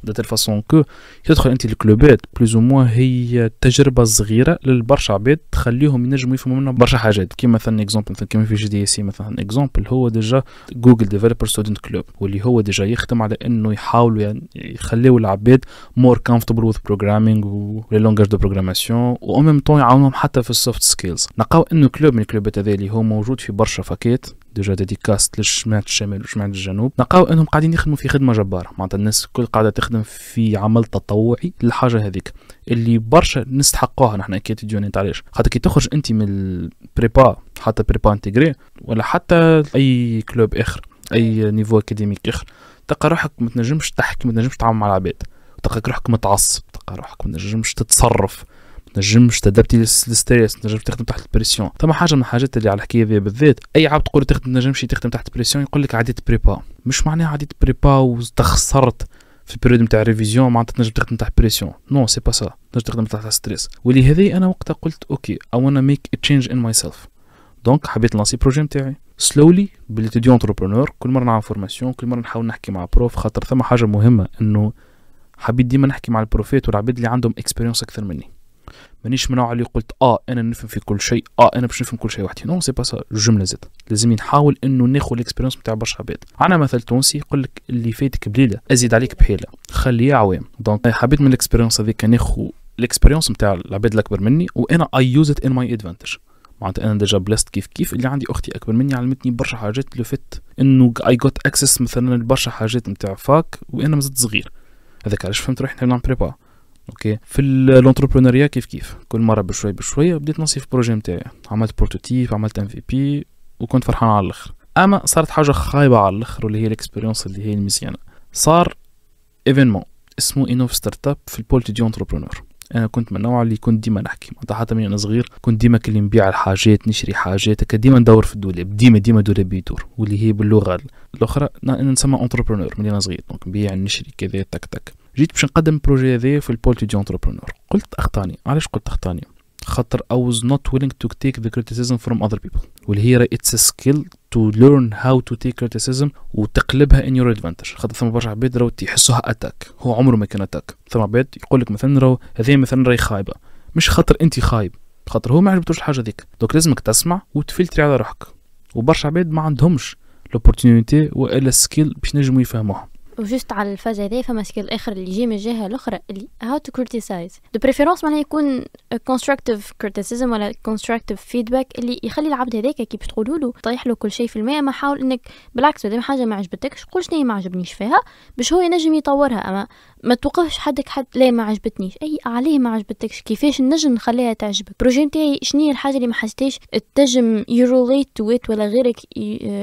دو فاصون كو تدخل انت الكلوبات بلوز او موان هي تجربه صغيره للبرشا عباد تخليهم ينجموا يفهموا منها برشا حاجات. كيما مثلا اكزومبل مثلا كيما في جي دي سي مثلا اكزومبل هو ديجا جوجل ديفلوبر ستودنت كلوب، واللي هو ديجا يخدم على انه يحاولوا يعني يخليوا العباد مور كومفورتبل وذ بروجرامينغ ولي لونغاج دو بروغراماسيون، و ميم طون يعاونهم حتى في السوفت سكيلز. نلقاو انه كلوب من الكلوبات هذا اللي هو موجود في برشا فاكات ديجا ديديكاست للشمال الشمال وشمال الجنوب، نلقاو انهم قاعدين يخدموا في خدمه جباره. معناتها الناس الكل قاعده تخدم في عمل تطوعي للحاجه هذيك اللي برشا نستحقوها نحن كاتيديون. انت علاش؟ خاطر كي تخرج انت من البريبا حتى بريبا انتجري ولا حتى اي كلوب اخر اي نيفو اكاديميك اخر، تلقى روحك ما تنجمش تحكي، ما تنجمش تتعامل مع العباد، تلقى روحك متعصب، تلقى روحك ما تنجمش تتصرف، تنجمش تدبتي للستريس، تنجم تخدم تحت البريسيون. ثم حاجه من الحاجات اللي على الحكايه ذي بالذات اي عبد تقول تخدم تنجمش تخدم تحت البريسيون يقول لك عديت بريبا. مش معناها عديت بريبا وتخسرت في البريود نتاع ريفيزيون معناتها تنجم تخدم تحت بريسيون. نو سي با سا، تنجم تخدم تحت ستريس. واللي هذه انا وقتها قلت اوكي I wanna make a change in myself. دونك حبيت نلانسي بروجي نتاعي سلولي بالاتيديون انتربرونور. كل مره نعمل فورماسيون، كل مره نحاول نحكي مع بروف، خاطر ثم حاجه مهمه انه حبيت ديما نحكي مع البروفيت والعباد اللي عندهم اكسبيرينس اكثر مني. مانيش من النوع اللي قلت انا نفهم في كل شيء، انا باش نفهم كل شيء وحدي. نو سي با سا الجمله زاد لازم نحاول انه ناخذ الاكسبيرينس نتاع برشا عباد. انا مثل تونسي يقول لك اللي فاتك بليله ازيد عليك بحيله، خليه عوام. دونك حبيت من الاكسبيرينس هذيك ناخذ الاكسبيرينس نتاع العباد الاكبر مني وانا اي يوز ات ان ماي ادفانتج. معناتها انا ديجا بلست كيف اللي عندي اختي اكبر مني علمتني برشا حاجات لو فت انه اي جوت اكسس مثلا لبرشا حاجات نتاع فاك وانا مازلت صغير. هذاك علاش فهمت روحي نعمل بريبا. اوكي في الانتربرونوريا كيف كل مره بشويه بديت نصي في بروجي نتاعي، عملت بروتوتيب، عملت ام في بي وكنت فرحان على الاخر. اما صارت حاجه خايبه على الاخر واللي هي الاكسبيرينس اللي هي المزيانه. صار ايفينمون اسمه انوف ستارت اب في البول دي انتربرونور. انا كنت من النوع اللي كنت ديما نحكي معناتها حتى من انا صغير كنت ديما كل نبيع الحاجات نشري حاجات ديما ندور في الدولاب، ديما دولاب بيدور، واللي هي باللغه الاخرى نسمى انتربرونور من انا صغير. دونك نبيع نشري كذا تك جيت باش نقدم البروجي هذا في البول دي انتربرونور. قلت اخطاني. علاش قلت اخطاني؟ خاطر I was not willing to take the criticism from other people، واللي هي it's a skill to learn how to take criticism وتقلبها in your advantage. خاطر ثم برشا عباد راهو يحسوها اتاك، هو عمره ما كان اتاك. ثم عباد يقول لك مثلا راهو هذه مثلا راهي خايبه، مش خاطر انت خايب، خاطر هو ما عجبتوش الحاجه ذيك. دونك لازمك تسمع وتفلتري على روحك. وبرشا عباد ما عندهمش لوبورتونيتي والا سكيل باش نجموا يفهموها. وجست على الفاز هذا فما سكيل اخر اللي يجي من الجهه الاخرى اللي how to criticize دو بريفيرونس معناها يكون constructive criticism ولا constructive feedback اللي يخلي العبد هذاك كي باش تقولوا له طيح له كل شيء في الماء، ما حاول انك بالعكس اذا حاجه ما عجبتكش قول شنو ما عجبنيش فيها باش هو ينجم يطورها. اما ما توقفش حدك حد لا ما عجبتنيش اي عليه ما عجبتكش كيفاش نجم نخليها تعجبك. بروجي نتاعي شنو هي الحاجه اللي ما حسيتيش تنجم you relate to it ولا غيرك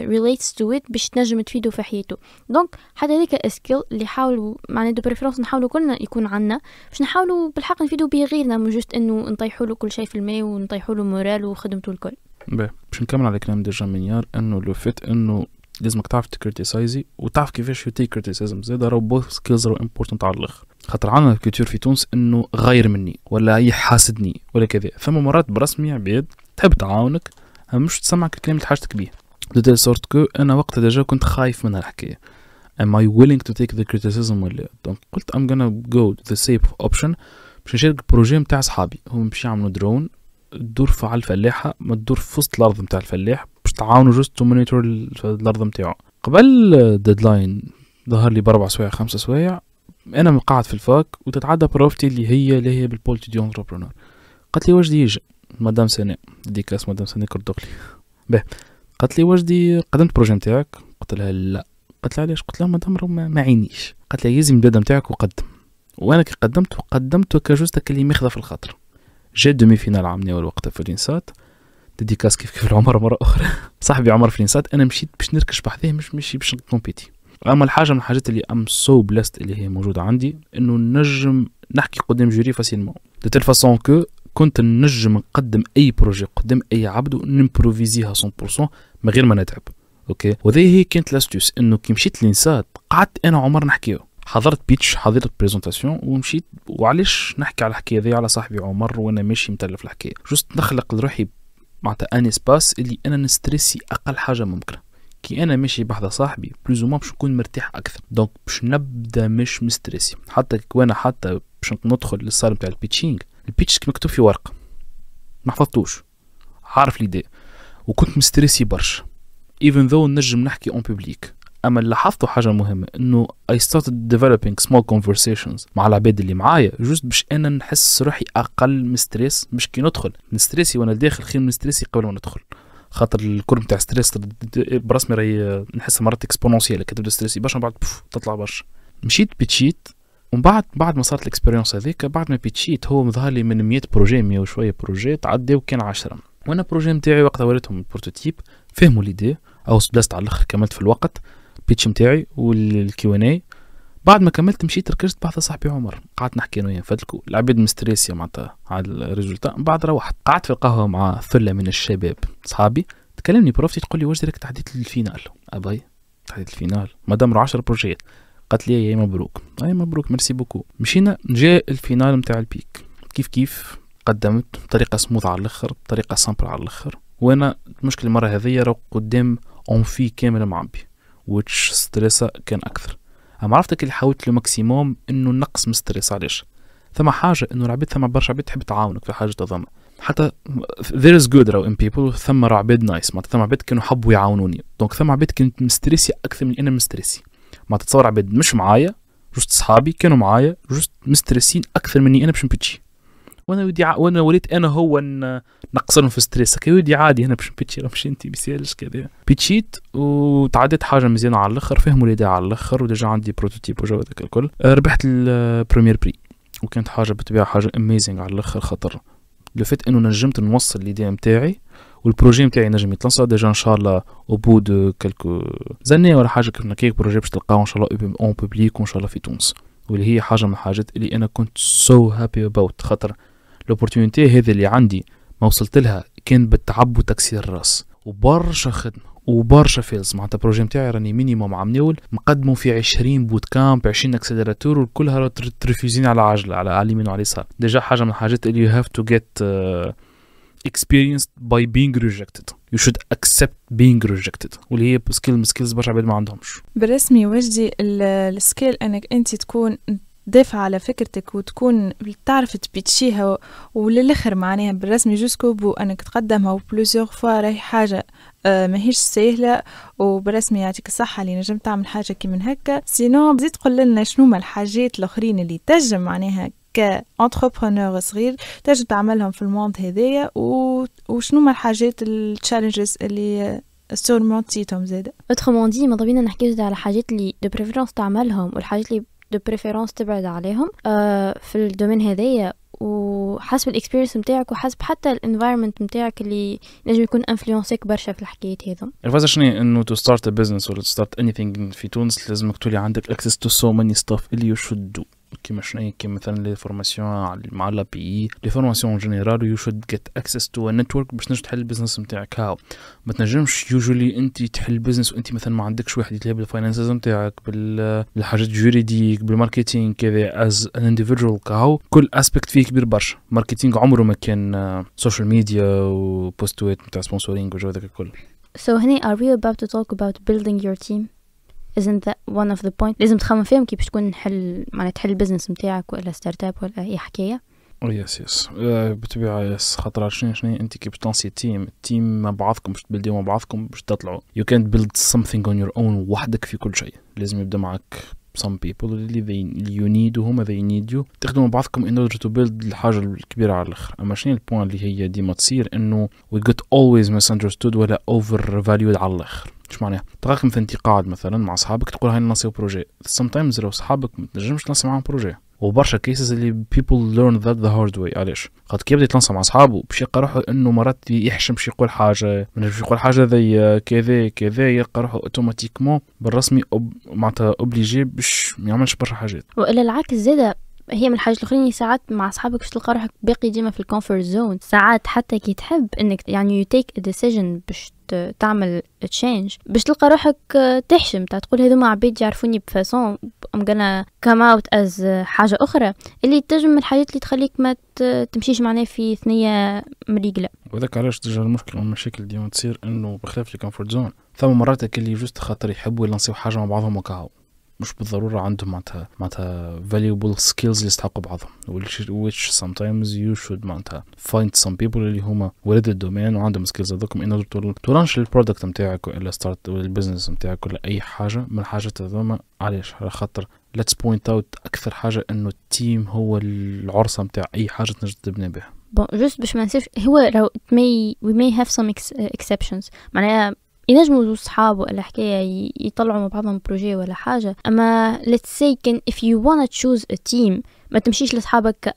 relates to it باش تنجم تفيده في حياته. دونك حتى هذيك اسكيل اللي حاولوا معناها دو بريفيرونس نحاولوا كلنا يكون عندنا باش نحاولوا بالحق نفيدوا به غيرنا مو جوست انه نطيحوا له كل شيء في الماء ونطيحوا له مورال وخدمته الكل. باش نكمل على كلام ديجا منيار انه لو فيت انه لازمك تعرف تكريتيسايزي وتعرف كيفاش يو تيك كريتيسيزم زاد راهو بوث سكيلز راهو امبورطنت على الاخر. خاطر عندنا الكولتور في تونس انه غير مني ولا اي حاسدني ولا كذا، ثم مرات برسمي عباد تحب تعاونك مش تسمعك الكلام اللي حاجتك بيه دو تيل سورت كو انا وقتها ديجا كنت خايف من هالحكايه am I willing to take the criticism ولا. دونك قلت I'm gonna go the safe option باش نشارك البروجي نتاع صحابي هم باش يعملوا درون تدور على الفلاحه ما تدور في وسط الارض نتاع الفلاح باش تعاونوا جوست تو مونيتور الارض نتاعو. قبل الديدلاين ظهر لي ب4 سوايع 5 سوايع انا قاعد في الفاك وتتعدى بروفتي اللي هي بالبول تيديون انتربرونور. قالت لي وجدي يجي مدام سناء ديكاس مدام سناء كردوغلي به قالت لي وجدي قدمت بروجي نتاعك؟ قلت لها لا. قالت لي علاش؟ قلت لها مدام راه ما عينيش. قالت لي يزي البلاد نتاعك وقدم. وانا كي قدمت كجوست اللي ماخذه في الخاطر. جا دومي فينال عامني اول وقتها في الانسات ديديكاس كيف العمر مره اخرى صاحبي عمر في الانسات انا مشيت باش نركش بحذاه مش باش نكومبيتي. اما الحاجه من الحاجات اللي ام سو بلست اللي هي موجوده عندي انه نجم نحكي قدام جوري فاسيلمون دو تيل فاسون كو كنت نجم نقدم اي بروجي قدام اي عبد ونمبروفيزيها 100% من غير ما نتعب. اوكي وهذه هي كانت لاستوس انه كي مشيت للانسات قعدت انا وعمر نحكيو حضرت بيتش حضرت بريزونطاسيون ومشيت. وعلاش نحكي على الحكايه ذي على صاحبي عمر وانا ماشي متلف الحكايه جوست نخلق لروحي معناتها ان اسباس اللي انا نستريسي اقل حاجه ممكنه. كي انا ماشي بحذا صاحبي بلوز ما باش نكون مرتاح اكثر دونك باش نبدا مش مستريسي. حتى وانا حتى باش ندخل للصاله نتاع البيتشينغ البيتش مكتوب في ورقه ما حفظتوش عارف ليدي وكنت مستريسي برشا even though نجم نحكي اون بوبليك. اما اللي لاحظته حاجه مهمه انه I started developing small conversations مع العباد اللي معايا جوست باش انا نحس روحي اقل مستريس مش كي ندخل نستريسي وانا داخل خير من ستريسي قبل ما ندخل. خاطر الكورب نتاع ستريس برسمي راهي نحس مرات اكسبونونسيال كي تبدا ستريسي برشا بعد تطلع برشا. مشيت بيتشيت ومن بعد ما صارت الاكسبيرينس هذيك بعد ما بيتشيت هو مظهر لي من 100 بروجي 100 وشويه بروجي تعداو كان 10 وانا البروجي نتاعي وقتها وريتهم البروتوتيب فهموا ليدي او بلاست على الاخر كملت في الوقت بيتش نتاعي والكيو ان اي. بعد ما كملت مشيت ركزت بحث صاحبي عمر قعدت نحكي انا وياه فدلكو العباد مستريسيا معناتها على الريزولتا. بعد روحت قعدت في القهوه مع ثله من الشباب صحابي تكلمني بروفتي تقول لي واش درك تعديت للفينال اباي تعديت الفينال مادام 10 بروجيات. قالت لي يا مبروك اي مبروك ميرسي بوكو. مشينا جاء الفينال نتاع البيك كيف قدمت بطريقه سموث على الاخر بطريقه سامبل على الاخر. وانا المشكله المره هذه راه قدام اون في كامل معبي which ستريس كان اكثر. اما عرفتك اللي حاولت له ماكسيموم انه نقص من ستريس. علاش؟ ثم حاجه انه العباد ثم برشا عباد تحب تعاونك في حاجه تضمن حتى there is good راو in people ثم عباد نايس ما ثم عباد كانوا حبوا يعاونوني دونك ثم عباد كنت مستريسي اكثر من انا مستريسي. ما تتصور عباد مش معايا جوست صحابي كانوا معايا جوست مستريسين اكثر مني انا باش نبيتشي وانا وليت انا هو نقصرهم في ستريس كي ودي عادي هنا باش نبيتشي راه مش انت بيسالش كذا. بيتشيت وتعديت حاجه مزيانه على الاخر فهموا لي على الاخر وديجا عندي بروتوتيب وجو هذاك الكل. ربحت البريمير بري وكانت حاجه بالطبيعه حاجه اميزنج على الاخر خاطر لو فيت انه نجمت نوصل ليدي نتاعي والبروجي نتاعي نجم يتلصق ديجا ان شاء الله او بو دو كلكو زني ولا حاجه كنا كيك بروجي باش تلقاو ان شاء الله اون بوبليك وان شاء الله في تونس واللي هي حاجه من الحاجات اللي انا كنت سو هابي اباوت خاطر لوبورتونيتي هذه اللي عندي ما وصلت لها كان بالتعب وتكسير الراس وبرشا خدمه وبرشا فيلز. معناتها البروجي نتاعي راني مينيموم عام نول مقدموا في 20 بوت كامب 20 اكسلراتور وكلها ترفيزين على عجله على اليمين وعلى اليسار. ديجا حاجه من الحاجات اللي you have to get experienced by being rejected. You should accept being rejected واللي هي سكيلز برشا عباد ما عندهمش. بالرسمي وجدي السكيل انك انت تكون دافع على فكرتك وتكون تعرف تبيتشيها وللآخر معناها بالرسمي جوسكو بو انك تقدمها وبلوزيغ فوا راهي حاجه ماهيش سهلة، وبرسمي يعطيك الصحة اللي نجم تعمل حاجة كي من هكا. سينو بزيد تقول لنا شنو ما الحاجات الأخرين اللي تنجم معناها كانتربرونور صغير تنجم تعملهم في الموند هذايا، وشنو ما الحاجات التشالنجز اللي سورمونتيتهم زاده. اوترومون دي ماذا بينا نحكي على حاجات اللي دو بريفيرونس تعملهم والحاجات اللي دو بريفيرونس تبعد عليهم في الدومين هذايا، وحسب الاكسبيرينس نتاعك وحسب حتى الانفايرمنت نتاعك اللي نجم يكون انفلونسيك برشا في الحكايات هذم. الفازة شنو انه to start a business ولا to start anything في تونس لازمك تولي عندك access to so many stuff اللي you should do. كيما شنو كيما مثلا لي فورماسيون مع لا بي اي، لي فورماسيون جينيرال يو شود جيت اكسس تو ا نتورك باش تنجم تحل البيزنس نتاعك. هاو ما تنجمش يوجولي انت تحل بيزنس وانت مثلا ما عندكش واحد يتلهى بالفاينانسز نتاعك بالحاجات جوريديك بالماركتينغ كذا از ان انديفيدوال. كاو كل اسبكت فيه كبير برشا. ماركتينغ عمره ما كان سوشيال ميديا وبوستويت نتاع سبونسورينغ وجو هذاك الكل. So هني are we about to talk about building your team? Isn't that one of the point لازم تخمم فيهم كيف تكون نحل معناتها تحل البزنس نتاعك ولا ستارت اب ولا اي حكايه؟ يس بالطبيعه يس. خاطر شنو انت كيف تنسي التيم مع بعضكم باش تبلديو مع بعضكم باش تطلعوا. you can't build something on your own وحدك في كل شيء. لازم يبدا معك some people اللي you need وهما they need you تخدموا بعضكم in order to build الحاجه الكبيره على الاخر. اما شنو البوين اللي هي ديما تصير انه we get always misunderstood ولا over valued على الاخر. ايش معناها؟ تلقاك مثلا انت قاعد مثلا مع اصحابك تقول هاي ننسيو بروجي، sometimes لو اصحابك ما تنجمش تنسي معاهم بروجي. وبرشا كيسز اللي people learn that the hard way. علاش؟ خاطر كي يبدا يتلنص مع اصحابه باش يلقى روحه انه مرات يحشم باش يقول حاجه، باش يقول حاجه ذي كذا يلقى روحه اوتوماتيكمون بالرسمي معناتها اوبليجي باش ما يعملش برشا حاجات. والا العكس زاده هي من الحاجات الاخرين. ساعات مع اصحابك باش تلقى روحك باقي ديما في الكومفورت زون. ساعات حتى كي تحب انك يعني you take a decision باش تعمل تشينج باش تلقى روحك تحشم تقول هذوما عبيد يعرفوني بفاسون I'm gonna come out as حاجة أخرى اللي تجم من الحاجات اللي تخليك ما تمشيش معناه في ثنية مريقلة. وذاك علاش تجي المشاكل ديما تصير انه بخلاف الكومفورت زون ثم مرات اللي جوست خاطر يحبوا يلانسيو حاجة مع بعضهم وكاو مش بالضرورة عندهم معناتها valuable skills اللي يستحقوا بعضهم which sometimes you should معناتها find some people اللي هما ولاد الدومين وعندهم skills هذوكم in order to launch البرودكت نتاعك ولا start البيزنس نتاعك ولا أي حاجة من الحاجات هذوما. علاش؟ على خاطر let's point out أكثر حاجة إنه التيم هو العرصة نتاع أي حاجة تنجم تبني بها. just باش ما نسيبش هو we may have some exceptions معناها ينجموا صحاب ولا حكاية يطلعوا مع بعضهم بروجي ولا حاجة. أما let's say if you wanna choose a team ما تمشيش لصحابك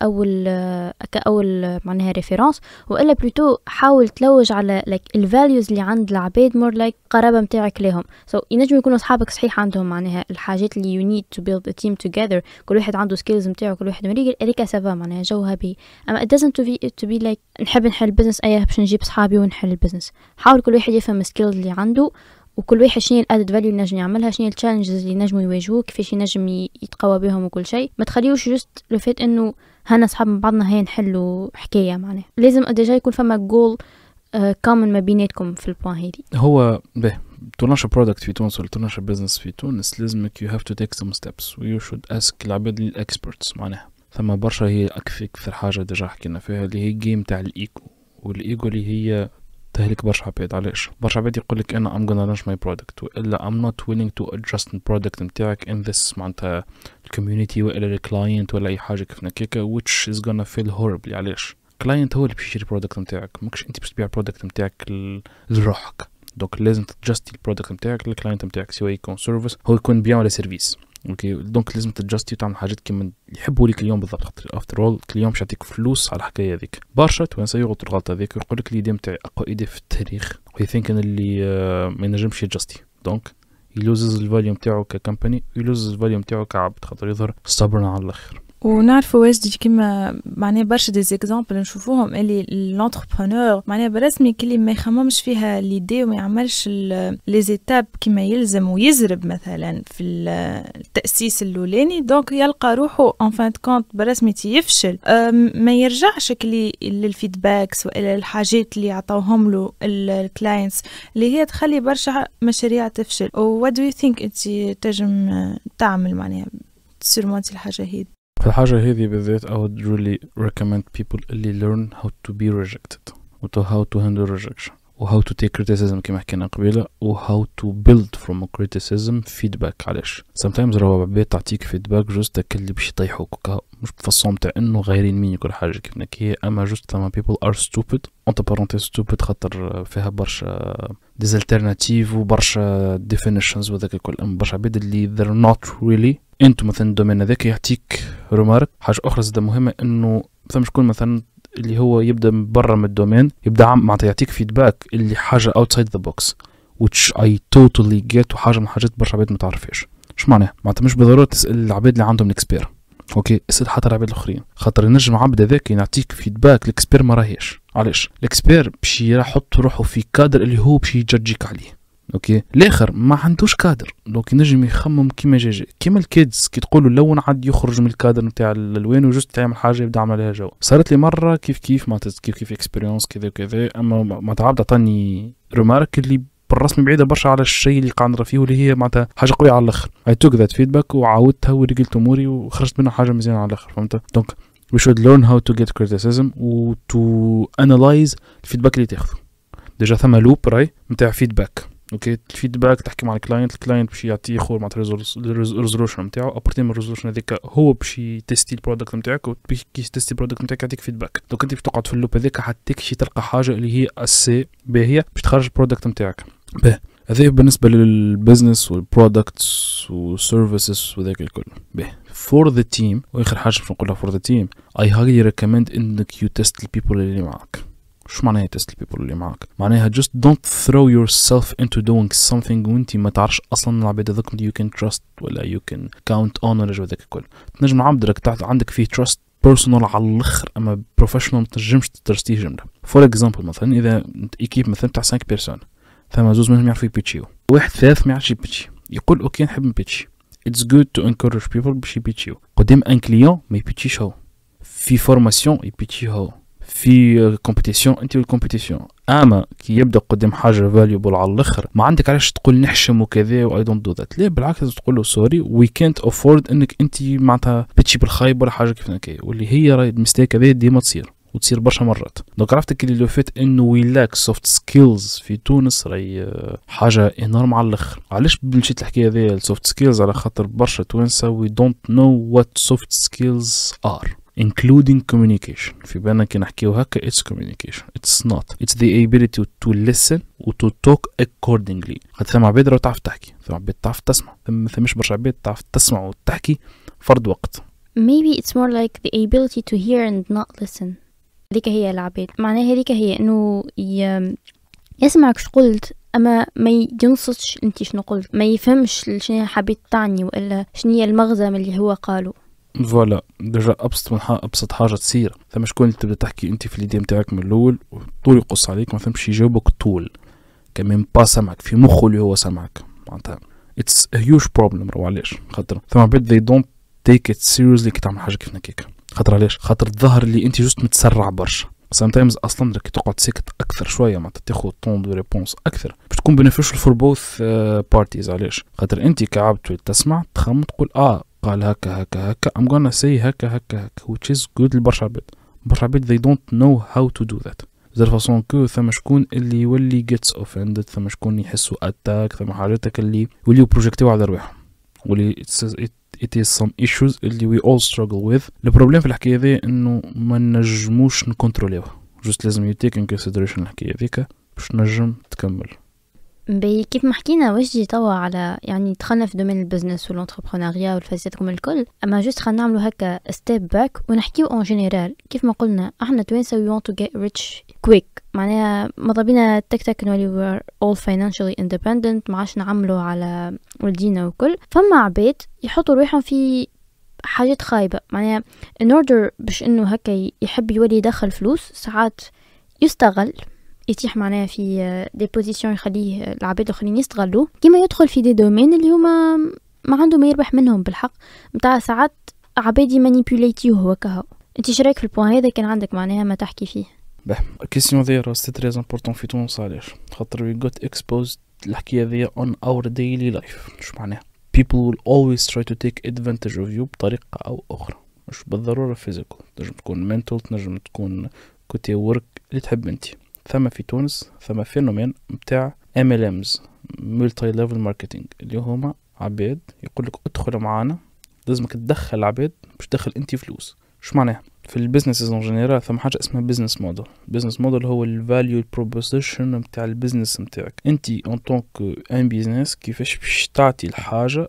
كأول معناها ريفيرانس وإلا بلوتو حاول تلوج على like الvalues اللي عند العباد more like قرابة متاعك لهم. so ينجم يكونوا صحابك صحيح عندهم معناها الحاجات اللي you need to build a team together كل واحد عنده skills متاعه كل واحد مريقل هذيك سافا معناها جوها بي. أما it doesn't to be like نحب نحل البزنس باش نجيب صحابي ونحل البزنس. حاول كل واحد يفهم skills اللي عنده وكل واحد شنو الادد فاليو اللي نجم يعملها شنو التشالنجز اللي نجموا يواجهوه كيفاش ينجم يتقوى بهم وكل شيء. ما تخليوش جست لو فات انه هنا اصحاب من بعضنا هي نحلوا حكايه معناها لازم ديجا يكون فما جول كومن ما بيناتكم في البوان هذي. هو به تونش برودكت في تونس ولا تونش بزنس في تونس لازمك you have to take some steps و you should ask العباد الاكسبرتس. معناها ثم برشا هي اكثر حاجه ديجا حكينا فيها اللي هي جيم تاع الايجو والايجو اللي هي تهلك برشا عباد. علاش؟ برشا عباد يقولك انا I'm gonna launch my product والا I'm not willing to adjust the product نتاعك in this معناتها الكوميونيتي ولا الكلاينت ولا اي حاجه كيف نكيكا which is gonna feel horribly. علاش؟ الكلاينت هو اللي باش يشري البرودكت نتاعك ماكش انت باش تبيع البرودكت نتاعك لروحك. دونك لازم تجستي البرودكت نتاعك للكلاينت نتاعك سواء يكون سيرفيس هو يكون بيان ولا سيرفيس. اوكي دونك لازم تجستي وتعمل حاجات كيما يحبوا لك اليوم بالضبط. خاطر افتر اول اليوم باش يعطيك فلوس على الحكايه هذيك. برشا توانسه يغلطوا الغلطه هذيك ويقول لك الايديا نتاعي اقوى ايديا في التاريخ ويثينك ان اللي ما ينجمش يجستي دونك يلوزز الفاليوم نتاعو ككمباني ويلوزز الفاليوم نتاعو كعبد خاطر يظهر صبرنا على الاخر. ونعرفوا واجد كيما معناها برشا دي زيكزامبل نشوفوهم اللي لونتربرونور معناها برسمي كلي ما يخممش فيها ليدي وما يعملش لي زيتاب كيما يلزم ويزرب مثلا في التاسيس الاولاني دونك يلقى روحه ان فان كونت برسمي يفشل. ما يرجعش كلي للفيدباكس ولا الحاجات اللي عطاوهم له الكلاينتس اللي هي تخلي برشا مشاريع تفشل. و what do you think انت تنجم تعمل معناها تسيرمونتي الحاجه هذه؟ في الحاجة هذه بالذات I would really recommend people اللي learn how to be rejected و how to handle rejection. و how to take criticism كما حكينا قبيله و how to build from a criticism feedback. علاش sometimes راهو عباد تعطيك feedback جوست اللي باش يطيحوك وكا مش بفصون تاع انه غايرين مني كل حاجه كيف هي، اما جوست ثما people are stupid entre parenthèses stupid خاطر فيها برشا des alternatives وبرشا definitions وذاك الكل. اما برشا عباد اللي they're not really انتو مثلا الدومين هذاك يعطيك ريمارك. حاجه اخرى زاده مهمه انه مثلا شكون مثلا اللي هو يبدا برا من الدومين يبدا معناتها يعطيك فيدباك اللي حاجه outside the box which I totally get، وحاجه من حاجات برشا عباد ما تعرفهاش. اش معناها؟ معناتها مش بالضروره تسال العباد اللي عندهم الاكسبير، اوكي، اسال حتى العباد الاخرين، خاطر ينجم عبد هذاك يعطيك فيدباك الاكسبير ما راهيش. علاش؟ الاكسبير باش يحط روحه في كادر اللي هو باش يجرجيك عليه، اوكي. الاخر ما عندوش كادر، دونك ينجم يخمم كيما جاجي كيما الكيدز كي تقولوا لون عاد يخرج من الكادر نتاع الالوان وجست تعمل حاجه يبدا يعمل عليها جو. صارت لي مره كيف ما كيف اكسبيرينس كذا وكذا، اما ما تعبد عطاني ريمارك اللي بالرسمي بعيده برشا على الشيء اللي قاعد نرى فيه، واللي هي معناتها حاجه قويه على الاخر. اي توك ذات فيدباك وعاودتها ورجلت اموري وخرجت منها حاجه مزيانه على الاخر، فهمت؟ دونك we should learn how to get criticism و to analyze الفيدباك اللي تاخذه. ديجا ثم لوب راي نتاع فيدباك، اوكي. الفيدباك تحكي مع الكلاينت باش يعطيه خور مع الريزولوشن نتاعو، ابارتي من الريزولوشن هذيك هو باش يتستي البرودكت نتاعك، وكي يتستي البرودكت نتاعك يعطيك فيدباك. دونك انت باش تقعد في اللوب هذيك حتى كي تلقى حاجه اللي هي اسي باهيه باش تخرج البرودكت نتاعك. به هذا بالنسبه للبزنس والبرودكتس والسيرفيسز وذاك الكل. به فور ذا تيم، واخر حاجه باش نقولها فور ذا تيم، اي هايلي ريكومند انك يو تيست البيبل اللي معاك. شو معناها تيست البيبل اللي معاك؟ معناها just don't throw yourself into doing something وانتي ما تعرفش اصلا العباد هذوك you can trust ولا you can count on ولا وذاك الكل. تنجم عبدك عندك فيه trust personal على الاخر، اما professional ما تنجمش ترستيه جمله. فور اكزامبل مثلا اذا ايكيب مثلا تاع 5 بيرسون، ثم زوز منهم يعرفوا يبيتشيو، واحد ثالث ما يعرفش يبيتشي، يقول اوكي نحب نبيتشي. it's good to encourage people باش يبيتشيو قدام ان كليون، ما يبيتشيش هو في فورماسيون، يبيتشي هو في كومبيتيسيون انت والكومبيتيسيون. اما كي يبدا قدام حاجه فاليوبل على الاخر ما عندك علاش تقول نحشم وكذا واي دونت دو ذات. ليه؟ بالعكس تقول له سوري وي كانت افورد انك انت معناتها بتشي بالخايب ولا حاجه كيف هكا، واللي هي راهي المستيك هذه ديما تصير وتصير برشا مرات. دونك عرفتك اللي لو فات انه وي لاك سوفت سكيلز في تونس راهي حاجه انورم على الاخر. علاش مشيت الحكايه هذه السوفت سكيلز؟ على خاطر برشا توانسه وي دونت نو وات سوفت سكيلز ار including communication. في بالنا كي نحكيو هكا it's communication, it's not, it's the ability to listen و to talk accordingly. خاطر ثم عباد راهو تعرف تحكي، ثم عباد تعرف تسمع، ثمش برشا عباد تعرف تسمع وتحكي فرد وقت. maybe it's more like the ability to hear and not listen. هذيك هي العباد، معناها هذيك هي انه يسمعك شو قلت اما ما ينصتش انت شنو قلت، ما يفهمش شنو حبيت تعني ولا شنو هي المغزى من اللي هو قاله. فوالا ديجا ابسط حاجه تصير ثم شكون اللي تبدا تحكي انت في اليدين نتاعك من الاول وطول يقص عليك ما فهمش يجاوبك طول كمان با سمعك في مخه اللي هو سمعك، معناتها اتس ا هيوج بروبلم. رو علاش؟ خاطر ثم عباد they don't take it seriously كي تعمل حاجه كيف هكاك. خاطر علاش؟ خاطر الظهر اللي انت جوست متسرع برشا. sometimes اصلا كي تقعد ساكت اكثر شويه معناتها تاخذ طون دو ريبونس اكثر باش تكون beneficial for both parties. علاش؟ خاطر انت كعبد تسمع تخمم تقول قال هكا I'm gonna say هكا which is good لبرشا عباد. برشا عباد they don't know how to do that. زي الفاصون كو ثم شكون اللي يولي gets offended، ثم شكون يحسوا attack، ثم حاجاتك اللي يوليو بروجيكتيو على رواحهم، واللي it is some issues اللي we all struggle with. البروبليم في الحكاية ذي انه ما نجموش نكنتروليوه، جست لازم you take in consideration الحكاية ذيك باش نجم تكمل. كيف ما حكينا وجدي توا على يعني دخلنا في دومين البزنس والانتربرونيا والفلسفة الكل، اما جست خلينا نعملوا هكا ستيب باك ونحكيو اون جينيرال. كيف ما قلنا احنا توانسه we want to get rich quick، معناها ماذا بينا تك انه we were all financially independent، ما عادش نعملوا على ولدينا وكل. فما عباد يحطوا روحهم في حاجات خايبة، معناها in order باش انه هكا يحب يولي يدخل فلوس ساعات يستغل، يتيح معناها في دي بوزيشن يخليه العباد الاخرين يستغلوه، كيما يدخل في دي دومين اللي هما ما عنده ما يربح منهم بالحق متاع ساعات عبادي مانيبيوليتيوه هو كهو. انت شرايك في البوان هذا؟ كان عندك معناها ما تحكي فيه. كيسيون ذي سي تري امبورطون في تونس. علاش؟ خاطر وي جوت اكسبوزد الحكايه ذي on our daily life. شو معناها؟ people will always try to take advantage of you بطريقه او اخرى، مش بالضروره physical، تنجم تكون mental، تنجم تكون كوتي work اللي تحب انت. ثم في تونس ثم فينومين متاع MLMs ملتي ليفل ماركتينج، اللي هما عباد يقول لك ادخل معانا، لازمك تدخل عباد باش تدخل انت فلوس. شو معناها؟ في البيزنسز اون جينيرال ثم حاجه اسمها بيزنس موديل. بيزنس موديل هو الفاليو بروبوزيشن نتاع البيزنس نتاعك انت اون طونك ان بيزنس، كيفاش باش تعطي الحاجه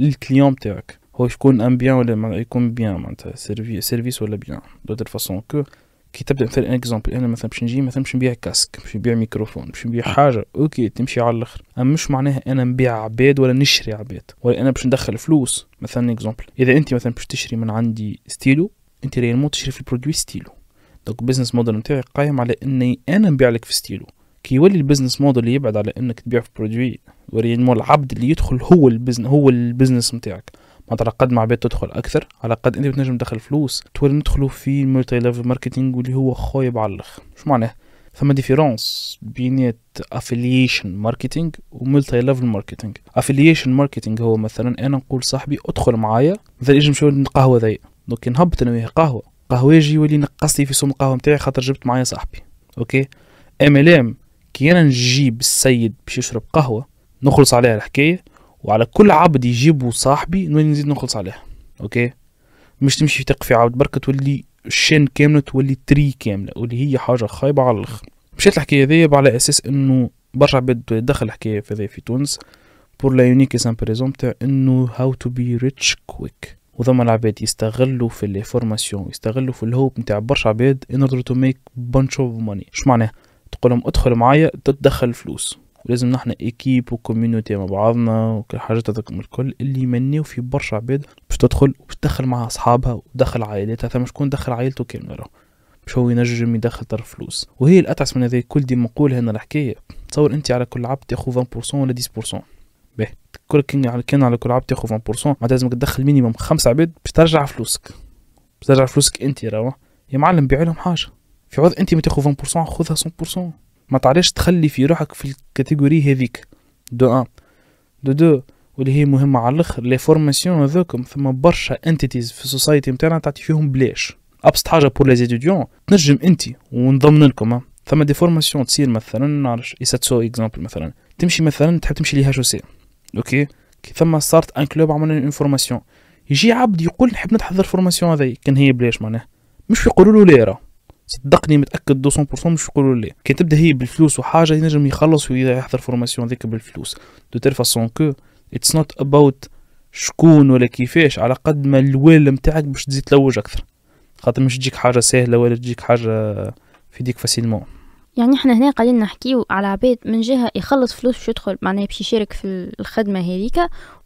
للكليون نتاعك. هو يكون ان بيان ولا يكون بيان معناتها سيرفيس ولا بيان دوتر فاسون كو كي تبدا مثلا اكزامبل انا مثلا باش نجي مثلا باش نبيع كاسك، باش نبيع ميكروفون، باش نبيع حاجه اوكي تمشي على الاخر، اما مش معناها انا نبيع عباد ولا نشري عباد ولا انا باش ندخل فلوس. مثلا اكزامبل اذا انت مثلا باش تشري من عندي ستيلو، انت ريالمون تشري في البرودوي ستيلو، دونك البيزنس موديل نتاعي قايم على اني انا نبيع لك في ستيلو. كي يولي البيزنس موديل يبعد على انك تبيع في برودوي وريالمون العبد اللي يدخل هو البيزنس نتاعك، على قد ما عباد تدخل اكثر على قد انت بتنجم تدخل فلوس. تولي ندخلوا في ملتي ليفل ماركتينج واللي هو خايب على الاخر. شو معناه؟ ثم ديفيرونس بين افيليشن ماركتينج وملتي ليفل ماركتينج. افيليشن ماركتينج هو مثلا انا نقول صاحبي ادخل معايا، مثلا يجي نمشيو للقهوه ذي، دونك نهبط انا وياه قهوه يجي يولي نقص لي في سوم القهوه نتاعي خاطر جبت معايا صاحبي. اوكي MLM كي انا نجيب السيد باش يشرب قهوه نخلص عليها الحكايه، وعلى كل عبد يجيبوا صاحبي نولي نزيد نخلص عليها. اوكي مش تمشي تقفي عبد بركه تولي الشين كامله تولي تري كامله، واللي هي حاجه خايبه على الاخر. مشيت الحكايه ذي على اساس انه برشا عباد تدخل الحكايه في تونس بور لا يونيك سامبريزون تاع انه هاو تو بي ريتش كويك، وذما العباد يستغلوا في لي فورماسيون، يستغلوا في الهوب نتاع برشا عباد ان اوردر تو ميك بانش اوف ماني. اش معناه؟ تقول لهم ادخل معايا تدخل فلوس، ولازم نحن ايكيب وكوميونيتي مع بعضنا وكل حاجات هذوك الكل اللي يمنيو في برشا عباد باش تدخل وباش تدخل معها اصحابها ودخل عائلتها. ثم شكون دخل عائلته كامله باش هو ينجم يدخل طرف فلوس. وهي الاتعس من هذه كل دي نقول هنا الحكايه. تصور انت على كل عبد تاخذ 20% ولا 10%، باهي كل كان على كل عبد تاخذ 20%، معناتها لازمك تدخل مينيموم 5 عباد باش ترجع فلوسك، باش ترجع فلوسك انت. راهو يا معلم بيع لهم حاجه، في عوض انت ما تاخذ 20% خذها 100%. ما تعرفش تخلي في روحك في الكاتيجوري هذيك دو 1 دو 2 واللي هي مهمه على الاخر. لي فورماسيون هذوكم ثم برشا انتيتيز في السوسايتي نتاعنا تعطي فيهم بلاش. ابسط حاجه بور لي ستوديون تنجم انت ونضمن لكم ثم دي فورماسيون تصير مثلا نعرفش يساتسو اكزامبل، مثلا تمشي مثلا تحب تمشي ليها شوسي اوكي، كي ثم صارت ان كلوب عملنا انفورماسيون، يجي عبد يقول نحب نحضر فورماسيون هذي كان هي بلاش، معناه مش يقولوا له لا، صدقني متاكد 200% مش يقولوا لي. كي تبدا هي بالفلوس وحاجه ينجم يخلص ويحضر فورماسيون ذيك بالفلوس دو تير فاسون كو اتس نوت اباوت شكون ولا كيفاش، على قد ما الويل نتاعك باش تزيد تلوج اكثر، خاطر مش تجيك حاجه سهله ولا تجيك حاجه في ديك فاسيلمون. يعني احنا هنا قاعدين نحكيو على عباد من جهه يخلص فلوس باش يدخل معناها باش يشارك في الخدمه هذيك،